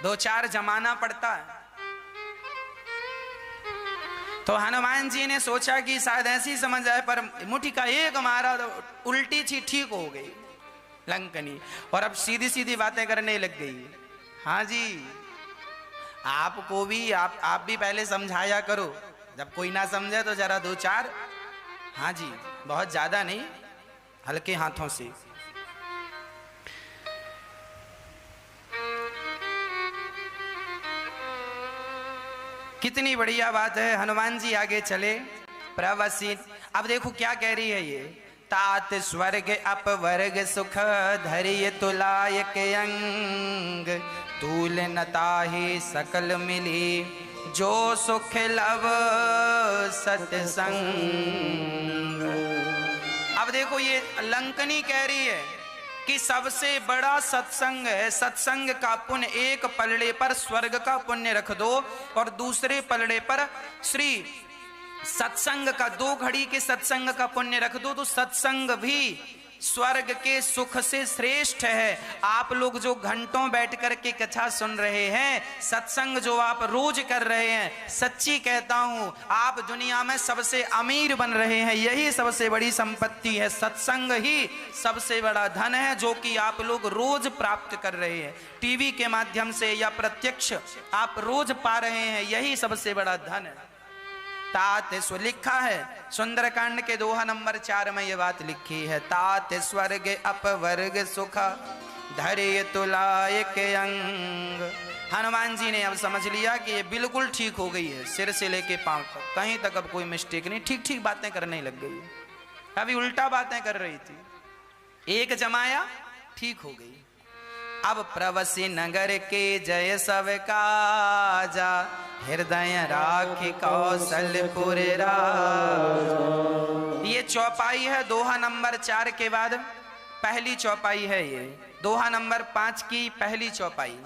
2-4 जमाना पड़ता है। तो हनुमान जी ने सोचा कि शायद ऐसी समझ आए, पर मुट्ठी का एक मारा तो उल्टी थी, ठीक हो गई लंकनी, और अब सीधी सीधी बातें करने लग गई। हाँ जी, आपको भी आप भी पहले समझाया करो, जब कोई ना समझे तो जरा दो चार, हाँ जी, बहुत ज्यादा नहीं, हल्के हाथों से। कितनी बढ़िया बात है। हनुमान जी आगे चले, प्रवसित। अब देखो क्या कह रही है ये, तात स्वर्ग अपवर्ग सुख धैर्य तुलायक अंग, तूल न ताहि सकल मिली जो सुख लव सत्संग। अब देखो ये लंकनी कह रही है कि सबसे बड़ा सत्संग है, सत्संग का पुण्य एक पलड़े पर स्वर्ग का पुण्य रख दो और दूसरे पलड़े पर श्री सत्संग का, 2 घड़ी के सत्संग का पुण्य रख दो तो सत्संग भी स्वर्ग के सुख से श्रेष्ठ है। आप लोग जो घंटों बैठ कर के कथा सुन रहे हैं, सत्संग जो आप रोज कर रहे हैं, सच्ची कहता हूं आप दुनिया में सबसे अमीर बन रहे हैं। यही सबसे बड़ी संपत्ति है, सत्संग ही सबसे बड़ा धन है जो कि आप लोग रोज प्राप्त कर रहे हैं, टीवी के माध्यम से या प्रत्यक्ष आप रोज पा रहे हैं, यही सबसे बड़ा धन है। तात लिखा है सुंदरकांड के दोहा नंबर 4 में ये बात लिखी है, तात स्वर्ग अपवर्ग सुख धैर्य तुलायक अंग। हनुमान जी ने अब समझ लिया कि ये बिल्कुल ठीक हो गई है, सिर से लेके पांव तक कहीं तक अब कोई मिस्टेक नहीं, ठीक ठीक बातें करने लग गई है। अभी उल्टा बातें कर रही थी, एक जमाया ठीक हो गई। अब प्रवसी नगर के जय सब काजा, हृदय राखी कौशलपुर राज। ये चौपाई है दोहा नंबर 4 के बाद पहली चौपाई है, ये दोहा नंबर 5 की पहली चौपाई।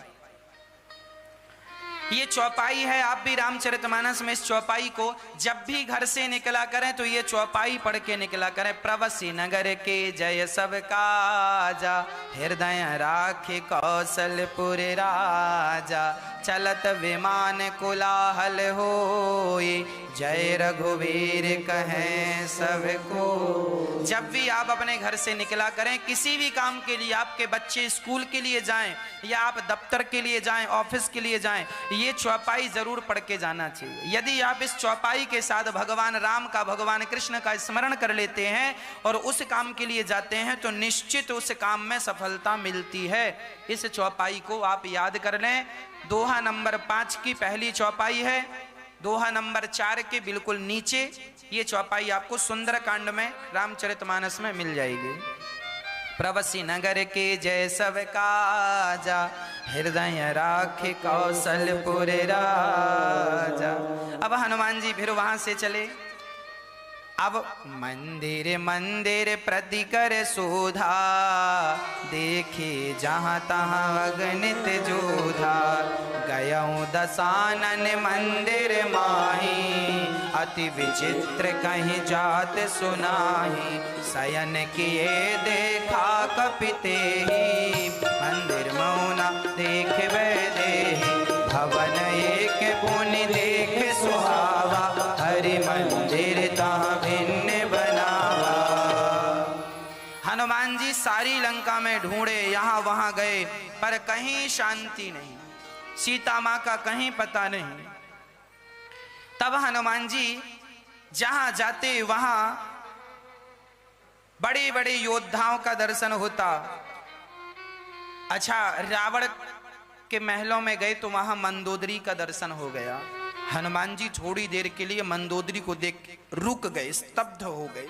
ये चौपाई है, आप भी रामचरितमानस में इस चौपाई को जब भी घर से निकला करें तो ये चौपाई पढ़ के निकला करें। प्रवसी नगर के जय सब काजा, हृदय राखे कौशलपुर राजा, चलत विमान कोलाहल होए, जय रघुवीर कहें सबको। जब भी आप अपने घर से निकला करें किसी भी काम के लिए, आपके बच्चे स्कूल के लिए जाएं या आप दफ्तर के लिए जाएं, ऑफिस के लिए जाएं, ये चौपाई जरूर पढ़ के जाना चाहिए। यदि आप इस चौपाई के साथ भगवान राम का, भगवान कृष्ण का स्मरण कर लेते हैं और उस काम के लिए जाते हैं तो निश्चित उस काम में सफलता मिलती है। इस चौपाई को आप याद कर लें। दोहा नंबर 5 की पहली चौपाई है, दोहा नंबर 4 के बिल्कुल नीचे ये चौपाई आपको सुंदरकांड में रामचरितमानस में मिल जाएगी। प्रवसी नगर के जय सब काजा, हृदय राखे कौशलपुर राजा। अब हनुमान जी फिर वहां से चले। अब मंदिर मंदिर प्रति कर शोधा, देखे जहाँ तहाँ अगणित जोधा, गयऊँ दसानन मंदिर माही, अति विचित्र कहीं जात सुनाही, शयन किए देखा कपिते ही, मंदिर मौना देख देहि, भवन एक पुनि देख सुहावा, हरि मंदिर तहाँ भिन्न बनावा। हनुमान जी सारी लंका में ढूंढे, यहाँ वहां गए पर कहीं शांति नहीं, सीता माँ का कहीं पता नहीं। तब हनुमान जी जहां जाते वहां बड़े बड़े योद्धाओं का दर्शन होता। अच्छा, रावण के महलों में गए तो वहां मंदोदरी का दर्शन हो गया। हनुमान जी थोड़ी देर के लिए मंदोदरी को देख रुक गए, स्तब्ध हो गए।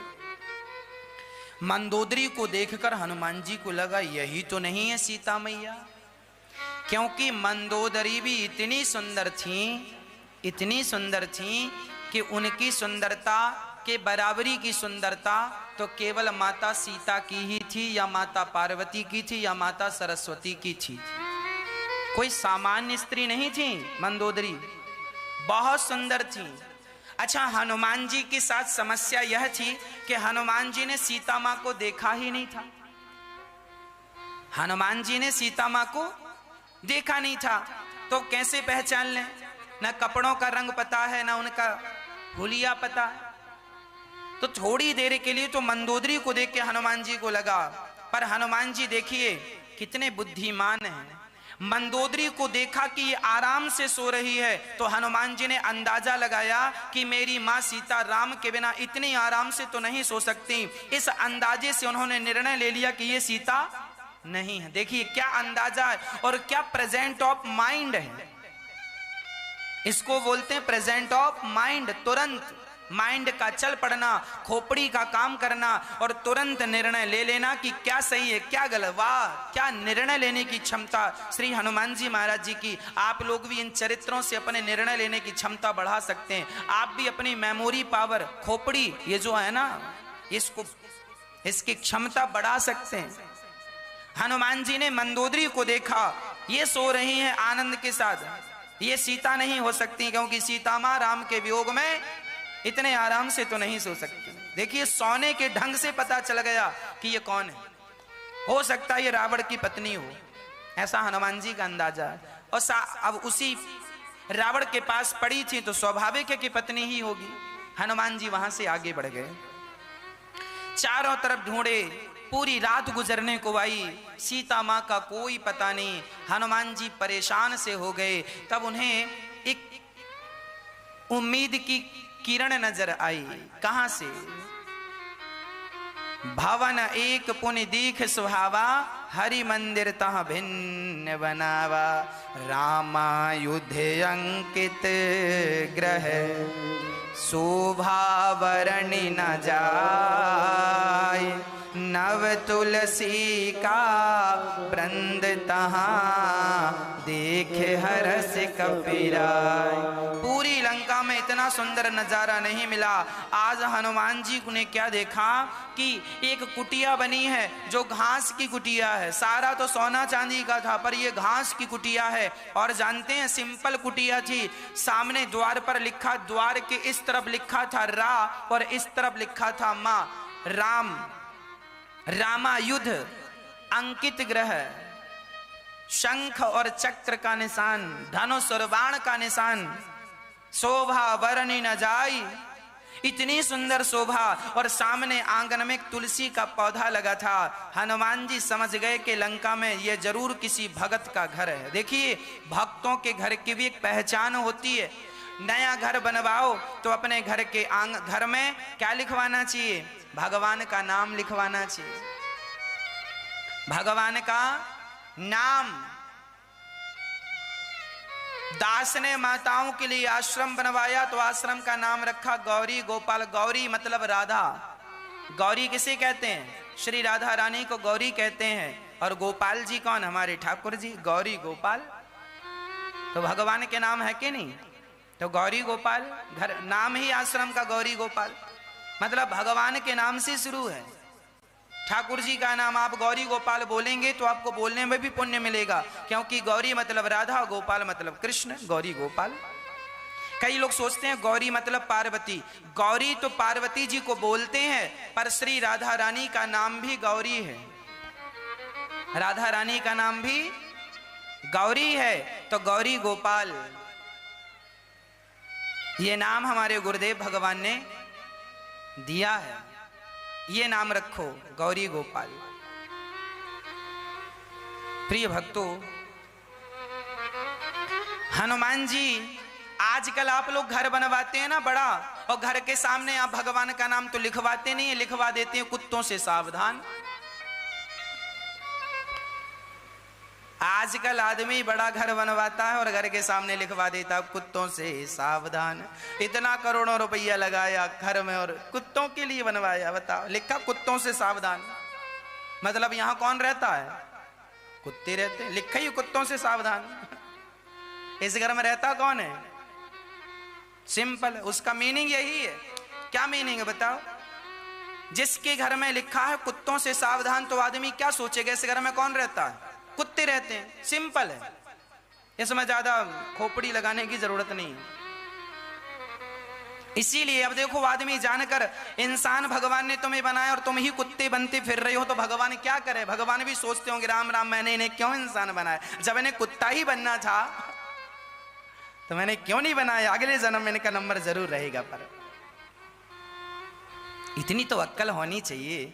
मंदोदरी को देखकर हनुमान जी को लगा यही तो नहीं है सीता मैया, क्योंकि मंदोदरी भी इतनी सुंदर थी, इतनी सुंदर थी कि उनकी सुंदरता के बराबरी की सुंदरता तो केवल माता सीता की ही थी, या माता पार्वती की थी, या माता सरस्वती की थी। कोई सामान्य स्त्री नहीं थी मंदोदरी, बहुत सुंदर थी। अच्छा, हनुमान जी के साथ समस्या यह थी कि हनुमान जी ने सीता माँ को देखा ही नहीं था। हनुमान जी ने सीता माँ को देखा नहीं था तो कैसे पहचान लें? न कपड़ों का रंग पता है, न उनका हुलिया पता है। तो थोड़ी देर के लिए तो मंदोदरी को देख के हनुमान जी को लगा, पर हनुमान जी देखिए कितने बुद्धिमान हैं। मंदोदरी को देखा कि ये आराम से सो रही है, तो हनुमान जी ने अंदाजा लगाया कि मेरी माँ सीता राम के बिना इतनी आराम से तो नहीं सो सकती। इस अंदाजे से उन्होंने निर्णय ले लिया कि ये सीता नहीं है। देखिए क्या अंदाजा है और क्या प्रेजेंट ऑफ माइंड है। इसको बोलते हैं प्रेजेंट ऑफ माइंड। तुरंत माइंड का चल पड़ना, खोपड़ी का काम करना और तुरंत निर्णय ले लेना कि क्या सही है क्या गलत। वाह, क्या निर्णय लेने की क्षमता श्री हनुमान जी महाराज जी की। आप लोग भी इन चरित्रों से अपने निर्णय लेने की क्षमता बढ़ा सकते हैं। आप भी अपनी मेमोरी पावर, खोपड़ी ये जो है ना, इसकी क्षमता बढ़ा सकते हैं। हनुमान जी ने मंदोदरी को देखा, ये सो रही हैं आनंद के साथ, ये सीता नहीं हो सकती, क्योंकि सीता माँ राम के वियोग में इतने आराम से तो नहीं सो सकती। देखिए सोने के ढंग से पता चल गया कि ये कौन है। हो सकता है ये रावण की पत्नी हो, ऐसा हनुमान जी का अंदाजा है। और अब उसी रावण के पास पड़ी थी तो स्वाभाविक है कि पत्नी ही होगी। हनुमान जी वहां से आगे बढ़ गए, चारों तरफ ढूंढे, पूरी रात गुजरने को आई, सीता माँ का कोई पता नहीं। हनुमान जी परेशान से हो गए। तब उन्हें एक उम्मीद की किरण नजर आई। कहां से? भवन एक पुनि दीख सुहावा, हरि मंदिर तह भिन्न बनावा। रामायुध अंकित ग्रह, शोभा वर्णि न जाय। नव तुलसी का वृंद तहाँ, देख हरस कपिराय। पूरी लंका में इतना सुंदर नजारा नहीं मिला। आज हनुमान जी ने क्या देखा कि एक कुटिया बनी है जो घास की कुटिया है। सारा तो सोना चांदी का था, पर ये घास की कुटिया है। और जानते हैं सिंपल कुटिया थी। सामने द्वार पर लिखा, द्वार के इस तरफ लिखा था रा और इस तरफ लिखा था माँ। राम, रामायुध अंकित ग्रह, शंख और चक्र का निशान, धनुष और बाण का निशान। शोभा वर्णि न जाई, इतनी सुंदर शोभा। और सामने आंगन में एक तुलसी का पौधा लगा था। हनुमान जी समझ गए कि लंका में ये जरूर किसी भगत का घर है। देखिए भक्तों के घर की भी एक पहचान होती है। नया घर बनवाओ तो अपने घर के घर में क्या लिखवाना चाहिए? भगवान का नाम लिखवाना चाहिए, भगवान का नाम। दास ने माताओं के लिए आश्रम बनवाया तो आश्रम का नाम रखा गौरी गोपाल। गौरी मतलब राधा। गौरी किसे कहते हैं? श्री राधा रानी को गौरी कहते हैं। और गोपाल जी कौन? हमारे ठाकुर जी। गौरी गोपाल तो भगवान के नाम है कि नहीं? तो गौरी गोपाल घर, नाम ही आश्रम का गौरी गोपाल, मतलब भगवान के नाम से शुरू है। ठाकुर जी का नाम आप गौरी गोपाल बोलेंगे तो आपको बोलने में भी पुण्य मिलेगा, क्योंकि गौरी मतलब राधा, गोपाल मतलब कृष्ण। गौरी गोपाल। कई लोग सोचते हैं गौरी मतलब पार्वती। गौरी तो पार्वती जी को बोलते हैं, पर श्री राधा रानी का नाम भी गौरी है। राधा रानी का नाम भी गौरी है। तो गौरी गोपाल ये नाम हमारे गुरुदेव भगवान ने दिया है। ये नाम रखो गौरी गोपाल। प्रिय भक्तों, हनुमान जी आजकल आप लोग घर बनवाते हैं ना बड़ा, और घर के सामने आप भगवान का नाम तो लिखवाते नहीं है, लिखवा देते हैं कुत्तों से सावधान। आजकल आदमी बड़ा घर बनवाता है और घर के सामने लिखवा देता है कुत्तों से सावधान। इतना करोड़ों रुपया लगाया घर में और कुत्तों के लिए बनवाया। बताओ, लिखा कुत्तों से सावधान, मतलब यहां कौन रहता है? कुत्ते रहते हैं। लिखा ही कुत्तों से सावधान। इस घर में रहता कौन है? सिंपल, उसका मीनिंग यही है। क्या मीनिंग है बताओ? जिसके घर में लिखा है कुत्तों से सावधान, तो आदमी क्या सोचेगा इस घर में कौन रहता है? कुत्ते रहते हैं। सिंपल है, इसमें ज्यादा खोपड़ी लगाने की जरूरत नहीं। इसीलिए अब देखो, आदमी जानकर, इंसान भगवान ने तुम्हें बनाया और तुम ही कुत्ते बनते फिर रहे हो, तो भगवान क्या करे? भगवान भी सोचते होंगे राम राम, मैंने इन्हें क्यों इंसान बनाया? जब इन्हें कुत्ता ही बनना था तो मैंने क्यों नहीं बनाया? अगले जन्म में इनका नंबर जरूर रहेगा। पर इतनी तो अक्ल होनी चाहिए।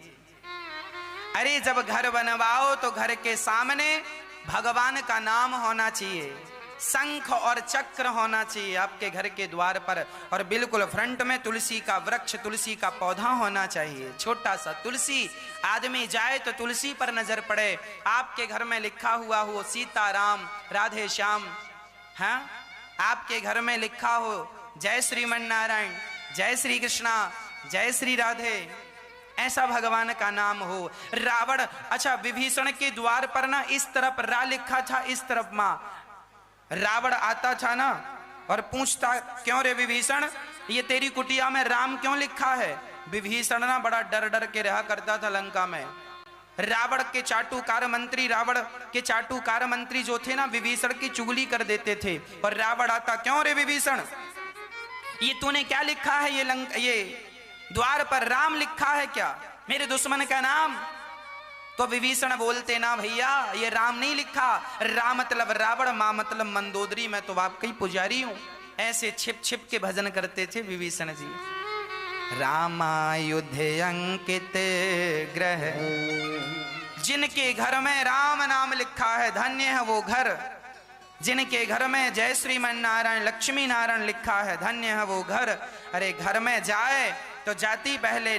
अरे जब घर बनवाओ तो घर के सामने भगवान का नाम होना चाहिए, शंख और चक्र होना चाहिए आपके घर के द्वार पर, और बिल्कुल फ्रंट में तुलसी का वृक्ष, तुलसी का पौधा होना चाहिए, छोटा सा तुलसी। आदमी जाए तो तुलसी पर नजर पड़े। आपके घर में लिखा हुआ हो सीताराम राधे श्याम, हाँ, आपके घर में लिखा हो जय श्रीमन नारायण, जय श्री कृष्णा, जय श्री राधे, ऐसा भगवान का नाम हो। रावण, अच्छा विभीषण के द्वार पर ना इस तरफ रा लिखा था, इस तरफ मां। रावण आता था ना और पूछता, क्यों रे विभीषण, ये तेरी कुटिया में राम क्यों लिखा है? विभीषण ना बड़ा डर डर के रहा करता था लंका में। रावण के चाटुकार मंत्री, रावण के चाटुकार मंत्री जो थे ना, विभीषण की चुगली कर देते थे। और रावण आता, क्यों रे विभीषण, ये तूने क्या लिखा है? ये द्वार पर राम लिखा है क्या, मेरे दुश्मन का नाम? तो विभीषण बोलते, ना भैया ये राम नहीं लिखा, राम मतलब रावण, मां मतलब मंदोदरी, मैं तो आपका पुजारी हूं। ऐसे छिप छिप के भजन करते थे विभीषण जी। रामायुध अंकित ग्रह, जिनके घर में राम नाम लिखा है धन्य है वो घर। जिनके घर में जय श्रीमन नारायण लक्ष्मी नारायण लिखा है धन्य है वो घर। अरे घर में जाए तो जाती पहले,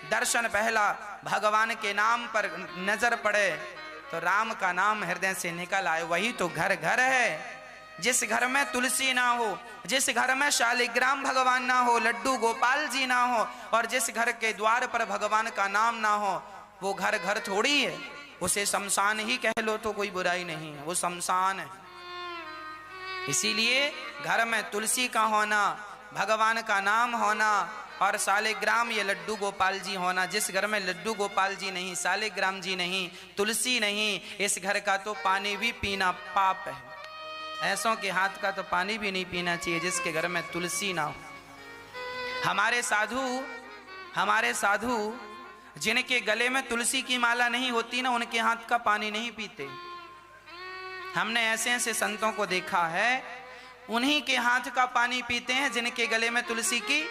दर्शन पहला, भगवान के नाम पर नजर पड़े तो राम का नाम हृदय से निकल आए, वही तो घर घर है। जिस घर में तुलसी ना हो, जिस घर में शालिग्राम भगवान ना हो, लड्डू गोपाल जी ना हो, और जिस घर के द्वार पर भगवान का नाम ना हो, वो घर घर थोड़ी है। उसे शमशान ही कह लो तो कोई बुराई नहीं है, वो शमशान है। इसीलिए घर में तुलसी का होना, भगवान का नाम होना, और शालिग्राम ये लड्डू गोपाल जी होना। जिस घर में लड्डू गोपाल जी नहीं, शालिग्राम जी नहीं, तुलसी नहीं, इस घर का तो पानी भी पीना पाप है। ऐसों के हाथ का तो पानी भी नहीं पीना चाहिए जिसके घर में तुलसी ना हो। हमारे साधु जिनके गले में तुलसी की माला नहीं होती ना, उनके हाथ का पानी नहीं पीते। हमने ऐसे ऐसे संतों को देखा है, उन्हीं के हाथ का पानी पीते हैं जिनके गले में तुलसी की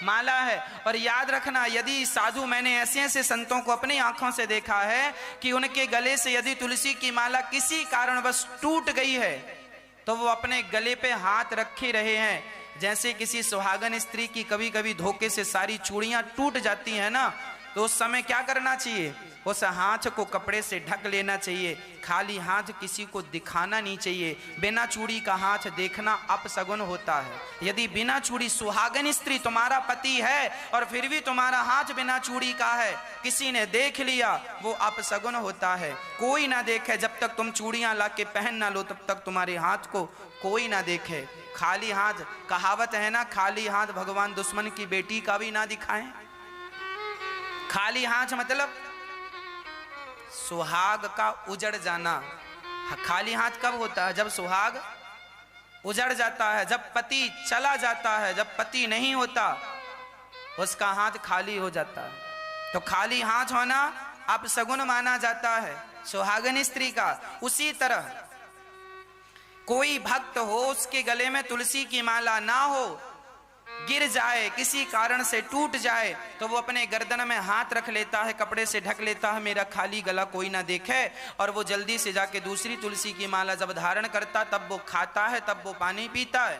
माला है। और याद रखना, यदि साधु, मैंने ऐसे ऐसे संतों को अपनी आंखों से देखा है कि उनके गले से यदि तुलसी की माला किसी कारणवश टूट गई है तो वो अपने गले पे हाथ रखे रहे हैं। जैसे किसी सुहागन स्त्री की कभी कभी धोखे से सारी चूड़ियां टूट जाती हैं ना, तो उस समय क्या करना चाहिए? उस हाथ को कपड़े से ढक लेना चाहिए। खाली हाथ किसी को दिखाना नहीं चाहिए। बिना चूड़ी का हाथ देखना अपशगुन होता है। यदि बिना चूड़ी, सुहागन स्त्री तुम्हारा पति है और फिर भी तुम्हारा हाथ बिना चूड़ी का है, किसी ने देख लिया, वो अपशगुन होता है। कोई ना देखे, जब तक तुम चूड़ियां ला के पहन ना लो तब तक तुम्हारे हाथ को कोई ना देखे। खाली हाथ, कहावत है ना, खाली हाथ भगवान दुश्मन की बेटी का भी ना दिखाएं। खाली हाथ मतलब सुहाग का उजड़ जाना। खाली हाथ कब होता है? जब सुहाग उजड़ जाता है, जब पति चला जाता है, जब पति नहीं होता उसका हाथ खाली हो जाता है। तो खाली हाथ होना अपशगुन माना जाता है सुहागन स्त्री का। उसी तरह कोई भक्त हो, उसके गले में तुलसी की माला ना हो, गिर जाए, किसी कारण से टूट जाए, तो वो अपने गर्दन में हाथ रख लेता है, कपड़े से ढक लेता है, मेरा खाली गला कोई ना देखे। और वो जल्दी से जाके दूसरी तुलसी की माला जब धारण करता, तब वो खाता है, तब वो पानी पीता है।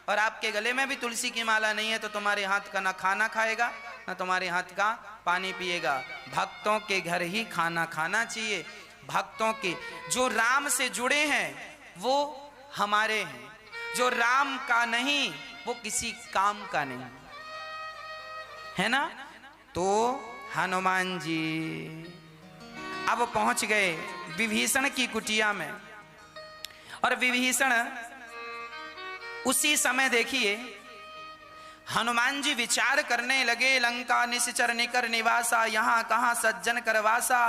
और आपके गले में भी तुलसी की माला नहीं है तो तुम्हारे हाथ का ना खाना खाएगा ना तुम्हारे हाथ का पानी पिएगा। भक्तों के घर ही खाना खाना चाहिए। भक्तों के जो राम से जुड़े हैं वो हमारे हैं, जो राम का नहीं वो किसी काम का नहीं, है ना। तो हनुमान जी अब पहुंच गए विभीषण की कुटिया में। और विभीषण उसी समय देखिए हनुमान जी विचार करने लगे, लंका निश्चर निकर निवासा, यहाँ कहाँ सज्जन करवासा।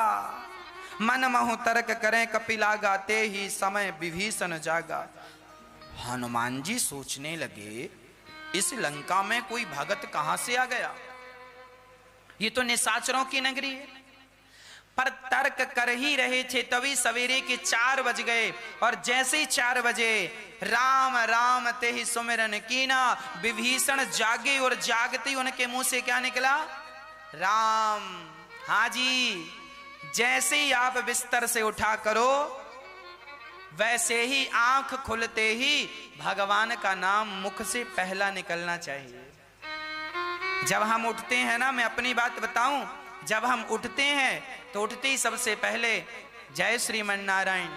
मन महु तर्क करें कपिलागा, ते ही समय विभीषण जागा। हनुमान जी सोचने लगे, इस लंका में कोई भगत कहां से आ गया? ये तो निशाचरों की नगरी है। पर तर्क कर ही रहे थे, तभी सवेरे के 4 बज गए। और जैसे ही 4 बजे राम राम ते ही सुमिरन कीना, विभीषण जागे और जागते ही उनके मुंह से क्या निकला? राम। हाँ जी, जैसे ही आप बिस्तर से उठा करो वैसे ही आंख खुलते ही भगवान का नाम मुख से पहला निकलना चाहिए। जब हम उठते हैं ना, मैं अपनी बात बताऊं, जब हम उठते हैं तो उठते ही सबसे पहले जय श्रीमन नारायण,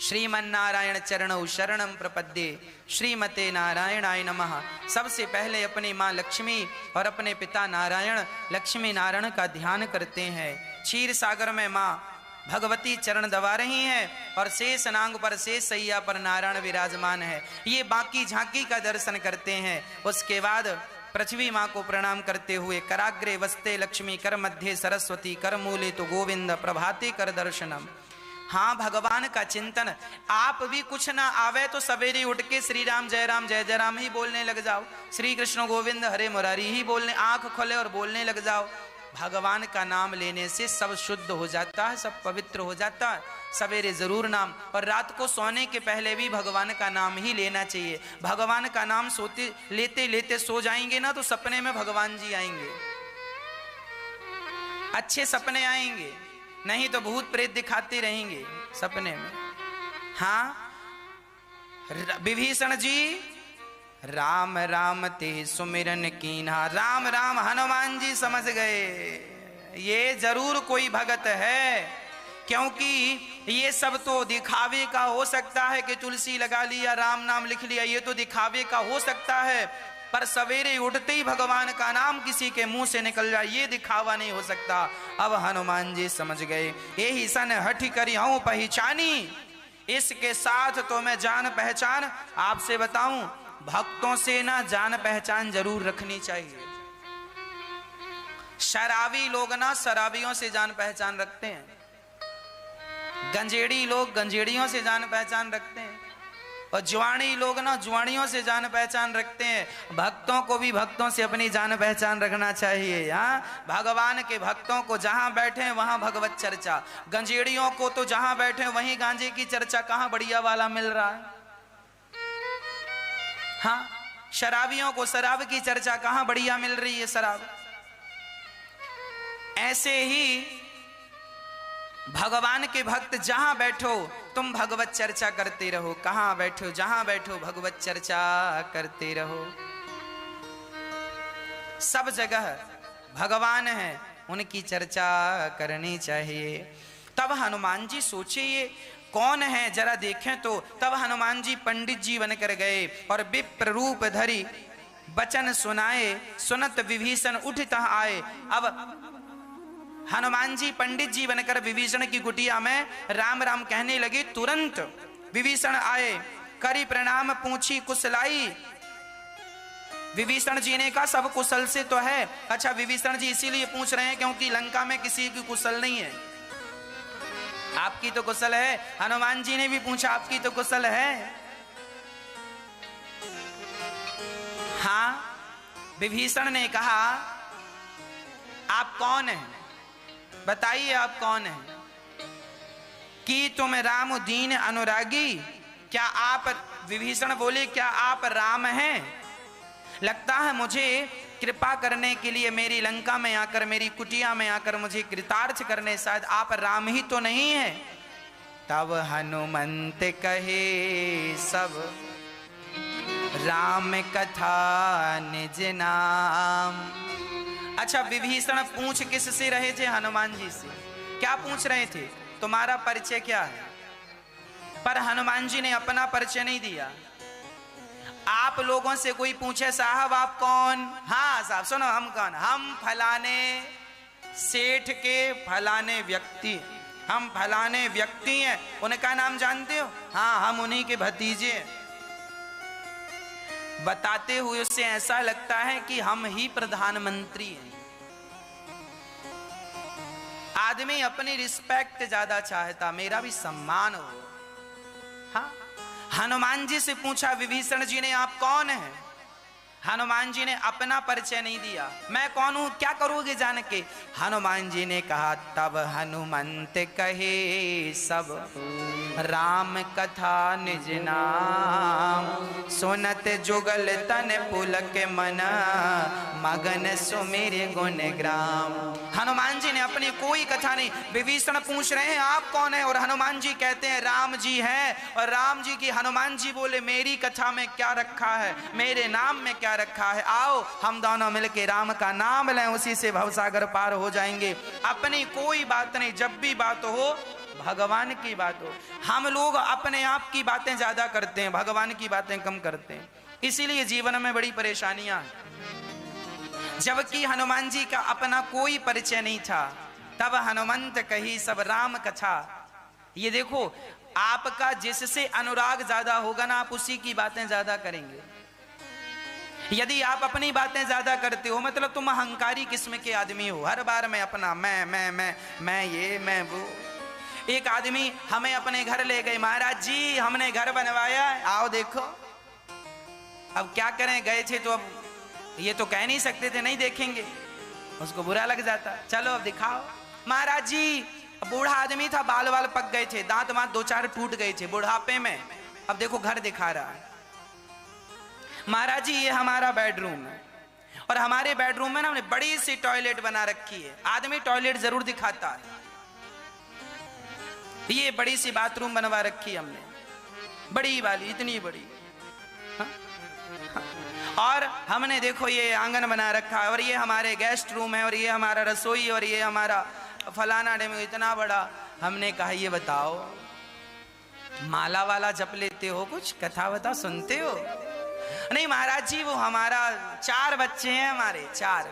श्रीमन नारायण चरणौ शरणम प्रपद्ये, श्रीमते नारायणाय नमः। सबसे पहले अपनी माँ लक्ष्मी और अपने पिता नारायण लक्ष्मी नारायण का ध्यान करते हैं। क्षीर सागर में माँ भगवती चरण दबा रही हैं और शेष नांग पर शेष सैया पर नारायण विराजमान है। ये बाकी झांकी का दर्शन करते हैं। उसके बाद पृथ्वी माँ को प्रणाम करते हुए कराग्रे वस्ते लक्ष्मी, कर मध्य सरस्वती, कर मूले तो गोविंद, प्रभाते कर दर्शनम। हाँ, भगवान का चिंतन। आप भी कुछ ना आवे तो सवेरे उठ के श्री राम जय राम ही बोलने लग जाओ, श्री कृष्ण गोविंद हरे मुरारी ही बोलने, आंख खोले और बोलने लग जाओ। भगवान का नाम लेने से सब शुद्ध हो जाता है, सब पवित्र हो जाता है। सवेरे जरूर नाम, और रात को सोने के पहले भी भगवान का नाम ही लेना चाहिए। भगवान का नाम सोते लेते लेते सो जाएंगे ना तो सपने में भगवान जी आएंगे, अच्छे सपने आएंगे, नहीं तो भूत प्रेत दिखाते रहेंगे सपने में। हाँ, विभीषण जी राम राम ते सुमिरन कीन्हा, राम राम हनुमान जी समझ गए ये जरूर कोई भगत है, क्योंकि ये सब तो दिखावे का हो सकता है कि तुलसी लगा लिया, राम नाम लिख लिया, ये तो दिखावे का हो सकता है, पर सवेरे उठते ही भगवान का नाम किसी के मुंह से निकल जाए ये दिखावा नहीं हो सकता। अब हनुमान जी समझ गए, यही सन हठी करी हूं पहचानी, इसके साथ तो मैं जान पहचान। आपसे बताऊं, भक्तों से ना जान पहचान जरूर रखनी चाहिए। शराबी लोग ना शराबियों से जान पहचान रखते हैं, गंजेड़ी लोग गंजेड़ियों से जान पहचान रखते हैं, और जुआनी लोग ना जुआनियों से जान पहचान रखते हैं। भक्तों को भी भक्तों से अपनी जान पहचान रखना चाहिए। हाँ, भगवान के भक्तों को जहां बैठे वहां भगवत चर्चा, गंजेड़ियों को तो जहां बैठे वहीं गांजे की चर्चा, कहां बढ़िया वाला मिल रहा है। हाँ, शराबियों को शराब की चर्चा, कहां बढ़िया मिल रही है शराब। ऐसे ही भगवान के भक्त जहां बैठो तुम भगवत चर्चा करते रहो, कहां बैठो जहां बैठो भगवत चर्चा करते रहो। सब जगह भगवान है, उनकी चर्चा करनी चाहिए। तब हनुमान जी सोचे ये कौन है जरा देखें तो। तब हनुमान जी पंडित जी बनकर गए और विप्र रूप धरी वचन सुनाए, सुनत विभीषण उठता आए। अब हनुमान जी पंडित जी बनकर विभीषण की कुटिया में राम राम कहने लगे। तुरंत विभीषण आए, करी प्रणाम पूछी कुशलाई। विभीषण जी ने कहा सब कुशल से तो है। अच्छा, विभीषण जी इसीलिए पूछ रहे हैं क्योंकि लंका में किसी की कुशल नहीं है। आपकी तो कुशल है। हनुमान जी ने भी पूछा आपकी तो कुशल है। हाँ, विभीषण ने कहा आप कौन हैं, बताइए आप कौन हैं। कि तुम राम दीन अनुरागी, क्या आप, विभीषण बोले क्या आप राम हैं। लगता है मुझे कृपा करने के लिए मेरी लंका में आकर, मेरी कुटिया में आकर मुझे कृतार्थ करने, शायद आप राम ही तो नहीं है। तब हनुमंत कहे सब राम कथा निज नाम। अच्छा, विभीषण पूछ किस से रहे थे, हनुमान जी से। क्या पूछ रहे थे, तुम्हारा परिचय क्या है। पर हनुमान जी ने अपना परिचय नहीं दिया। आप लोगों से कोई पूछे साहब आप कौन, हाँ साहब सुनो हम कौन, हम फलाने सेठ के फलाने व्यक्ति, हम फलाने व्यक्ति हैं। उनका नाम जानते हो, हाँ हम उन्हीं के भतीजे हैं। बताते हुए उससे ऐसा लगता है कि हम ही प्रधानमंत्री हैं। आदमी अपनी रिस्पेक्ट ज्यादा चाहता, मेरा भी सम्मान हो। हाँ, हनुमान जी से पूछा विभीषण जी ने आप कौन हैं। हनुमान जी ने अपना परिचय नहीं दिया, मैं कौन हूं क्या करोगे जान के। हनुमान जी ने कहा तब हनुमंत कहे सब राम कथा निज नाम, सुनत जुगल तन पुलक मन मगन सुमिर गुण ग्राम। हनुमान जी ने अपनी कोई कथा नहीं, विभीषण पूछ रहे हैं आप कौन है, और हनुमान जी कहते हैं राम जी हैं। और राम जी की हनुमान जी बोले मेरी कथा में क्या रखा है, मेरे नाम में क्या रखा है, आओ हम दोनों मिलके राम का नाम लें, उसी से भवसागर पार हो जाएंगे। अपनी कोई बात नहीं, जब भी बात हो भगवान की बात हो। हम लोग अपने आप की बातें ज्यादा करते हैं, भगवान की बातें कम करते हैं, इसीलिए जीवन में बड़ी परेशानियां हैं। जबकि हनुमान जी का अपना कोई परिचय नहीं था। तब हनुमंत कही सब राम कथा। ये देखो, आपका जिससे अनुराग ज्यादा होगा ना, आप उसी की बातें ज्यादा करेंगे। यदि आप अपनी बातें ज्यादा करते हो, मतलब तुम अहंकारी किस्म के आदमी हो, हर बार मैं अपना, मैं ये मैं वो। एक आदमी हमें अपने घर ले गए, महाराज जी हमने घर बनवाया, आओ देखो। अब क्या करें, गए थे तो अब ये तो कह नहीं सकते थे नहीं देखेंगे, उसको बुरा लग जाता। चलो अब दिखाओ। महाराज जी, बूढ़ा आदमी था, बाल वाल पक गए थे, दांत वांत 2-4 टूट गए थे बुढ़ापे में। अब देखो घर दिखा रहा है। महाराज जी ये हमारा बेडरूम है, और हमारे बेडरूम में ना हमने बड़ी सी टॉयलेट बना रखी है। आदमी टॉयलेट जरूर दिखाता है। ये बड़ी सी बाथरूम बनवा रखी हमने, बड़ी वाली, इतनी बड़ी। हा? हा? और हमने देखो ये आंगन बना रखा है, और ये हमारे गेस्ट रूम है, और ये हमारा रसोई, और ये हमारा फलाना डेम, इतना बड़ा। हमने कहा ये बताओ, माला वाला जप लेते हो, कुछ कथा वथा सुनते हो? नहीं महाराज जी, वो हमारा 4 बच्चे हैं, हमारे 4।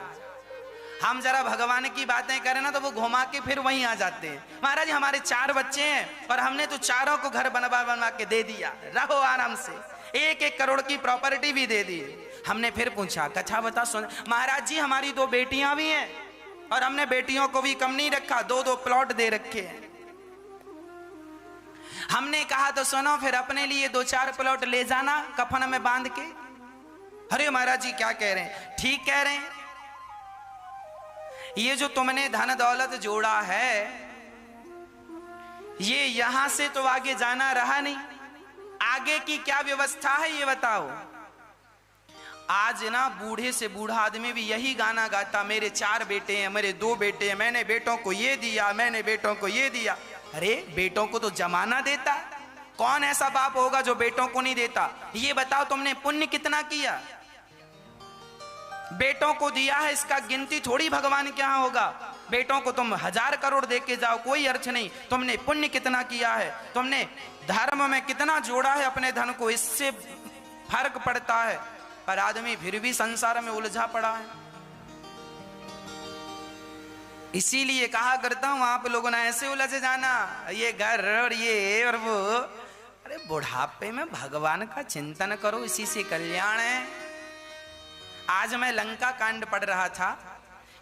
हम जरा भगवान की बातें करें ना तो वो घुमा के फिर वहीं आ जाते हैं। महाराज जी हमारे 4 बच्चे हैं, और हमने तो चारों को घर बनवा के दे दिया, रहो आराम से, 1-1 करोड़ की प्रॉपर्टी भी दे दी। हमने फिर पूछा कथा बता सुन। महाराज जी हमारी 2 बेटियां भी हैं, और हमने बेटियों को भी कम नहीं रखा, 2-2 प्लॉट दे रखे हैं। हमने कहा तो सुनो, फिर अपने लिए 2-4 प्लॉट ले जाना कफन में बांध के। अरे महाराज जी क्या कह रहे हैं? ठीक कह रहे हैं, ये जो तुमने धन दौलत जोड़ा है, ये यहां से तो आगे जाना रहा नहीं, आगे की क्या व्यवस्था है ये बताओ। आज ना बूढ़े से बूढ़ा आदमी भी यही गाना गाता, मेरे 4 बेटे हैं, मेरे 2 बेटे हैं, मैंने बेटों को ये दिया, मैंने बेटों को ये दिया। अरे बेटों को तो जमाना देता, कौन ऐसा बाप होगा जो बेटों को नहीं देता? ये बताओ तुमने पुण्य कितना किया? बेटों को दिया है, इसका गिनती थोड़ी भगवान के यहां होगा। बेटों को तुम 1000 करोड़ दे के जाओ, कोई अर्थ नहीं। तुमने पुण्य कितना किया है, तुमने धर्म में कितना जोड़ा है अपने धन को, इससे फर्क पड़ता है। पर आदमी फिर भी संसार में उलझा पड़ा है। इसीलिए कहा करता हूं, आप लोगों ने ऐसे उलझ जाना, ये घर और ये और वो। अरे बुढ़ापे में भगवान का चिंतन करो, इसी से कल्याण है। आज मैं लंका कांड पढ़ रहा था,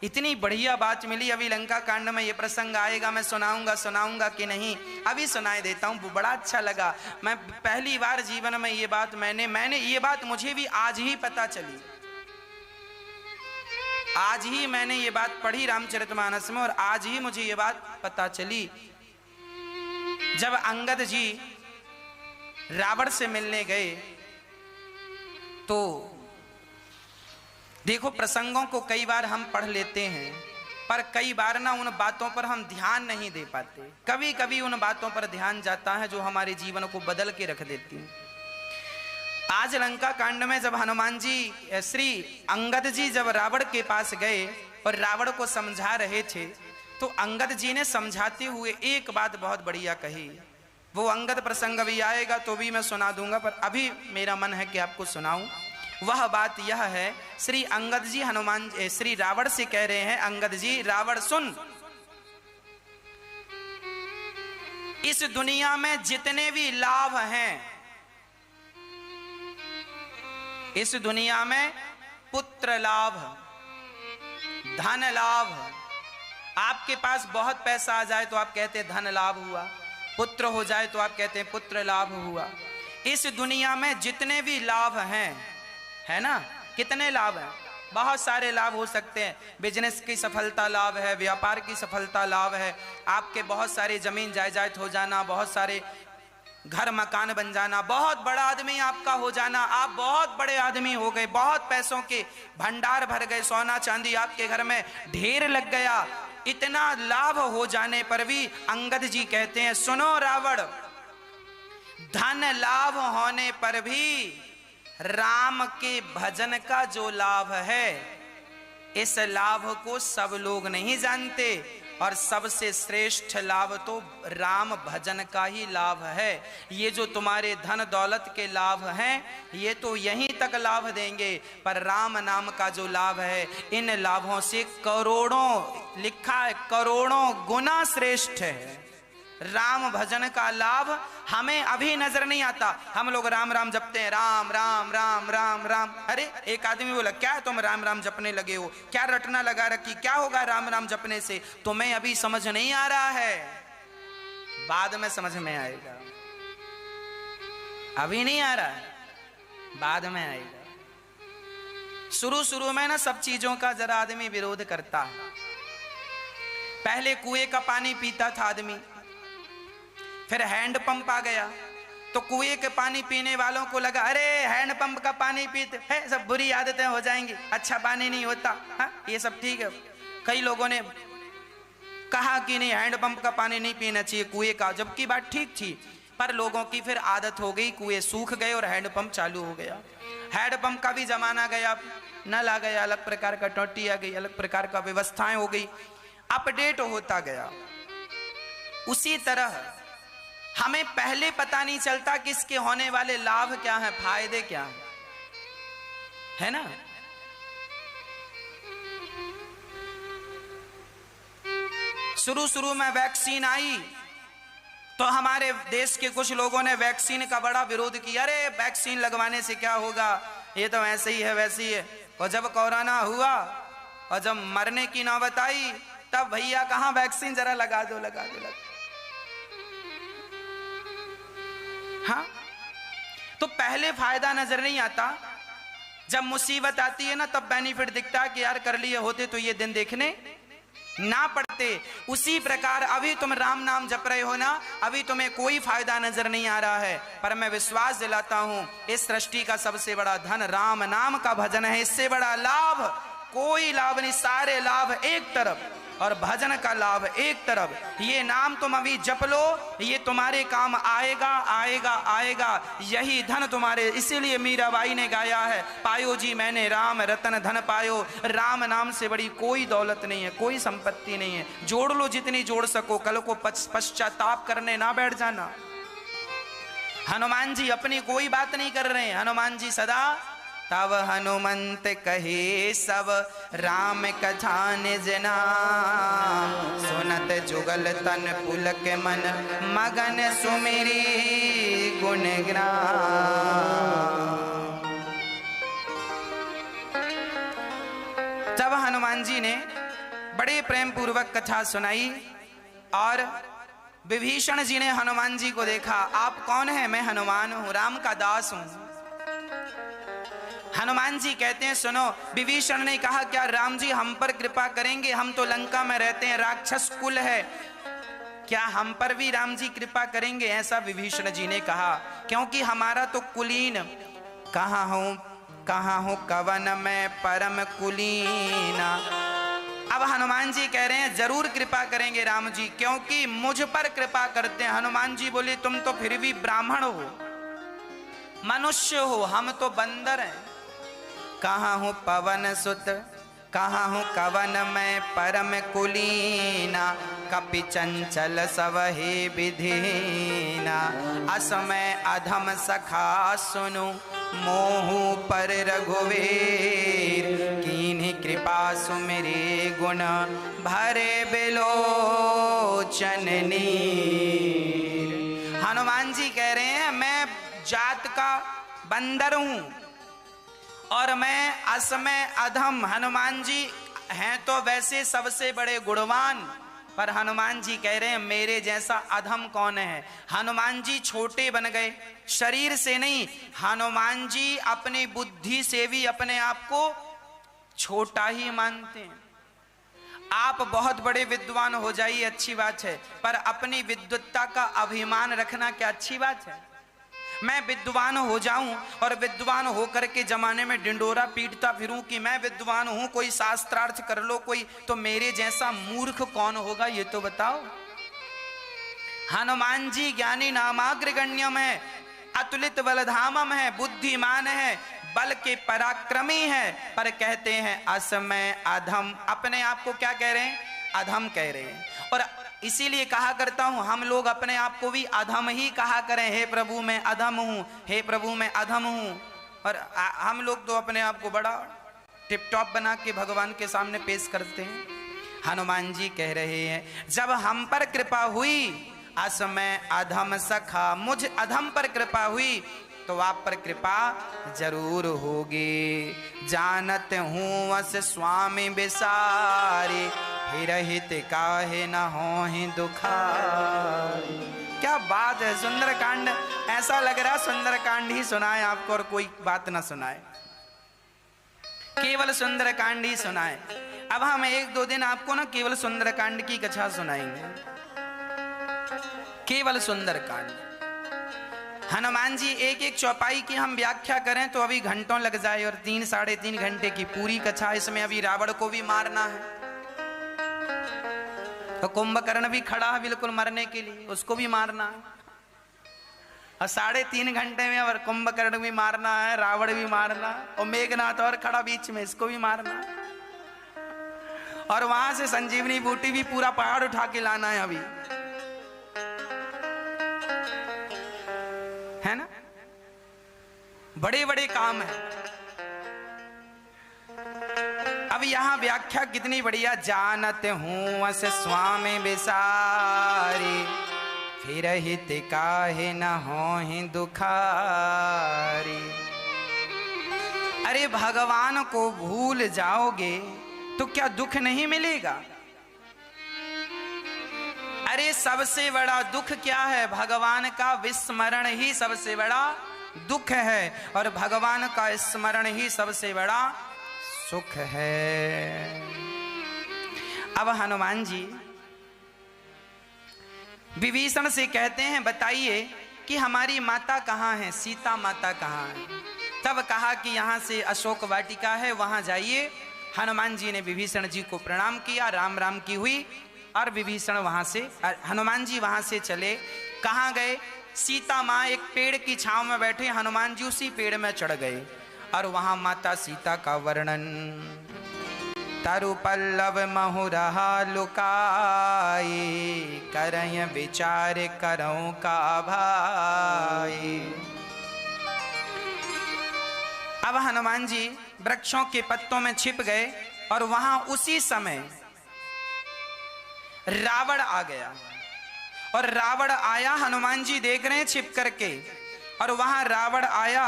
इतनी बढ़िया बात मिली। अभी लंका कांड में ये प्रसंग आएगा, मैं सुनाऊंगा कि नहीं, अभी सुनाई देता हूं। बड़ा अच्छा लगा, मैं पहली बार जीवन में ये बात मैंने ये बात मुझे भी आज ही पता चली। आज ही मैंने ये बात पढ़ी रामचरितमानस में, और आज ही मुझे ये बात पता चली। जब अंगद जी रावण से मिलने गए तो देखो, प्रसंगों को कई बार हम पढ़ लेते हैं, पर कई बार ना उन बातों पर हम ध्यान नहीं दे पाते। कभी कभी उन बातों पर ध्यान जाता है जो हमारे जीवन को बदल के रख देती हैं। आज लंका कांड में जब हनुमान जी, श्री अंगद जी जब रावण के पास गए और रावण को समझा रहे थे, तो अंगद जी ने समझाते हुए एक बात बहुत बढ़िया कही। वो अंगद प्रसंग भी आएगा तो भी मैं सुना दूंगा, पर अभी मेरा मन है कि आपको सुनाऊं। वह बात यह है, श्री अंगद जी श्री रावण से कह रहे हैं, अंगद जी रावण सुन, इस दुनिया में जितने भी लाभ हैं, इस दुनिया में पुत्र लाभ, धन लाभ, आपके पास बहुत पैसा आ जाए तो आप कहते हैं धन लाभ हुआ, पुत्र हो जाए तो आप कहते हैं पुत्र लाभ हुआ। इस दुनिया में जितने भी लाभ हैं, है ना, कितने लाभ हैं? बहुत सारे लाभ हो सकते हैं। बिजनेस की सफलता लाभ है, व्यापार की सफलता लाभ है, आपके बहुत सारे जमीन जायदाद हो जाना, बहुत सारे घर मकान बन जाना, बहुत बड़ा आदमी आपका हो जाना, आप बहुत बड़े आदमी हो गए, बहुत पैसों के भंडार भर गए, सोना चांदी आपके घर में ढेर लग गया। इतना लाभ हो जाने पर भी अंगद जी कहते हैं, सुनो रावण, धन लाभ होने पर भी राम के भजन का जो लाभ है, इस लाभ को सब लोग नहीं जानते, और सबसे श्रेष्ठ लाभ तो राम भजन का ही लाभ है। ये जो तुम्हारे धन दौलत के लाभ हैं, ये तो यहीं तक लाभ देंगे, पर राम नाम का जो लाभ है, इन लाभों से करोड़ों, लिखा है करोड़ों गुना श्रेष्ठ है। राम भजन का लाभ हमें अभी नजर नहीं आता। हम लोग राम राम जपते हैं, राम राम राम राम राम। अरे एक आदमी बोला, क्या तुम राम राम जपने लगे हो, क्या रटना लगा रखी, क्या होगा राम राम जपने से? तुम्हें अभी समझ नहीं आ रहा है, बाद में समझ में आएगा। अभी नहीं आ रहा है, बाद में आएगा। शुरू शुरू में ना सब चीजों का जरा आदमी विरोध करता है। पहले कुएं का पानी पीता था आदमी, फिर हैंडपंप आ गया, तो कुएं के पानी पीने वालों को लगा, अरे हैंडपंप का पानी पीते हैं सब बुरी आदतें हो जाएंगी, अच्छा पानी नहीं होता, हाँ ये सब ठीक है। कई लोगों ने कहा कि नहीं हैंडपंप का पानी नहीं पीना चाहिए कुएं का, जबकि बात ठीक थी, पर लोगों की फिर आदत हो गई, कुएं सूख गए और हैंडपंप चालू हो गया। हैंडपंप का भी जमाना गया, नल आ गया, अलग प्रकार का टोटी आ गई, अलग प्रकार का व्यवस्थाएं हो गई, अपडेट होता गया। उसी तरह हमें पहले पता नहीं चलता कि इसके होने वाले लाभ क्या हैं, फायदे क्या हैं, है ना। शुरू शुरू में वैक्सीन आई तो हमारे देश के कुछ लोगों ने वैक्सीन का बड़ा विरोध किया, अरे वैक्सीन लगवाने से क्या होगा, ये तो ऐसे ही है वैसे ही है। और जब कोरोना हुआ और जब मरने की नौबत आई, तब भैया कहां वैक्सीन, जरा लगा दो लगा दो लगा। हाँ, तो पहले फायदा नजर नहीं आता, जब मुसीबत आती है ना तब बेनिफिट दिखता है कि यार कर लिए होते तो ये दिन देखने ना पड़ते। उसी प्रकार अभी तुम राम नाम जप रहे हो ना, अभी तुम्हें कोई फायदा नजर नहीं आ रहा है, पर मैं विश्वास दिलाता हूं इस सृष्टि का सबसे बड़ा धन राम नाम का भजन है। इससे बड़ा लाभ कोई लाभ नहीं, सारे लाभ एक तरफ और भजन का लाभ एक तरफ। ये नाम तुम अभी जप लो, ये तुम्हारे काम आएगा आएगा आएगा, यही धन तुम्हारे। इसीलिए मीराबाई ने गाया है, पायो जी मैंने राम रतन धन पायो। राम नाम से बड़ी कोई दौलत नहीं है, कोई संपत्ति नहीं है। जोड़ लो जितनी जोड़ सको, कल को पश्चाताप करने ना बैठ जाना। हनुमान जी अपनी कोई बात नहीं कर रहे हैं, हनुमान जी सदा तब हनुमंत कहे सब राम कथा निज नाम, सुनत जुगल तन पुलक मन मगन सुमेरी गुण ग्राम। तब हनुमान जी ने बड़े प्रेम पूर्वक कथा सुनाई और विभीषण जी ने हनुमान जी को देखा, आप कौन है? मैं हनुमान हूं, राम का दास हूं। हनुमान जी कहते हैं, सुनो, विभीषण ने कहा, क्या राम जी हम पर कृपा करेंगे? हम तो लंका में रहते हैं, राक्षस कुल है, क्या हम पर भी राम जी कृपा करेंगे? ऐसा विभीषण जी ने कहा, क्योंकि हमारा तो कुलीन, कहाँ हूं कवन में परम कुलीना। अब हनुमान जी कह रहे हैं जरूर कृपा करेंगे राम जी, क्योंकि मुझ पर कृपा करते हैं। हनुमान जी बोले, तुम तो फिर भी ब्राह्मण हो, मनुष्य हो, हम तो बंदर हैं। कहाँ हूँ पवन सुत, कहाँ हूँ कवन में परम कुलीना, कपि चंचल सवहे विधीना, असमय अधम सखा सुनु मोहु पर रघुवीर, कीन्ही कृपा सुमिरे गुण भरे बिलोचन नीर। हनुमान जी कह रहे हैं मैं जात का बंदर हूं और मैं असमय अधम। हनुमान जी हैं तो वैसे सबसे बड़े गुणवान, पर हनुमान जी कह रहे हैं मेरे जैसा अधम कौन है। हनुमान जी छोटे बन गए, शरीर से नहीं, हनुमान जी अपनी बुद्धि से भी अपने आप को छोटा ही मानते हैं। आप बहुत बड़े विद्वान हो जाइए अच्छी बात है, पर अपनी विद्वत्ता का अभिमान रखना क्या अच्छी बात है। मैं विद्वान हो जाऊं और विद्वान होकर के जमाने में डिंडोरा पीटता फिरूं कि मैं विद्वान हूं, कोई शास्त्रार्थ कर लो कोई, तो मेरे जैसा मूर्ख कौन होगा ये तो बताओ। हनुमान जी ज्ञानी नामाग्रगण्यम है, अतुलित बलधामम है, बुद्धिमान है, बल के पराक्रमी है, पर कहते हैं असमय अधम। अपने आप को क्या कह रहे हैं? अधम कह रहे हैं। और इसीलिए कहा करता हूं हम लोग अपने आप को भी अधम ही कहा करें, हे प्रभु मैं अधम हूं, हे प्रभु मैं अधम हूं। और हम लोग तो अपने आप को बड़ा टिप टॉप बना के भगवान के सामने पेश करते हैं। हनुमान जी कह रहे हैं जब हम पर कृपा हुई, असमय अधम सखा, मुझ अधम पर कृपा हुई तो आप पर कृपा जरूर होगी। जानत हूँ अस स्वामी बिसारे, हिरहित काहे न होहि दुखारी। क्या बात है, सुंदरकांड ऐसा लग रहा है सुंदरकांड ही सुनाए आपको और कोई बात ना सुनाए, केवल सुंदरकांड ही सुनाए। अब हम एक दो दिन आपको ना केवल सुंदरकांड की कथा सुनाएंगे, केवल सुंदरकांड। हनुमान जी एक एक चौपाई की हम व्याख्या करें तो अभी घंटों लग जाए, और 3 साढ़े 3 घंटे की पूरी कथा। इसमें अभी रावण को भी मारना है, तो कुंभकर्ण भी खड़ा है बिल्कुल मरने के लिए, उसको भी मारना है। और 3.5 घंटे में और कुंभकर्ण भी मारना है, रावण भी मारना, और मेघनाथ और खड़ा बीच में, इसको भी मारना है। और वहां से संजीवनी बूटी भी पूरा पहाड़ उठा के लाना है अभी, है ना। बड़े बड़े काम है। अब यहां व्याख्या कितनी बढ़िया, जानत हूं अस स्वामी बिसारी, फिर हित काहे न होहि दुखारी। अरे भगवान को भूल जाओगे तो क्या दुख नहीं मिलेगा? अरे सबसे बड़ा दुख क्या है? भगवान का विस्मरण ही सबसे बड़ा दुख है, और भगवान का स्मरण ही सबसे बड़ा सुख है। अब हनुमान जी विभीषण से कहते हैं बताइए कि हमारी माता कहाँ है, सीता माता कहाँ है। तब कहा कि यहाँ से अशोक वाटिका है, वहां जाइए। हनुमान जी ने विभीषण जी को प्रणाम किया, राम राम की हुई, और विभीषण वहां से, हनुमान जी वहां से चले। कहाँ गए? सीता माँ एक पेड़ की छांव में बैठे, हनुमान जी उसी पेड़ में चढ़ गए, और वहां माता सीता का वर्णन, तरु पल्लव महुरहा लुकाई, करय विचार करऊं का भाई। अब हनुमान जी वृक्षों के पत्तों में छिप गए, और वहां उसी समय रावण आ गया। और रावण आया, हनुमान जी देख रहे हैं छिप करके, और वहां रावण आया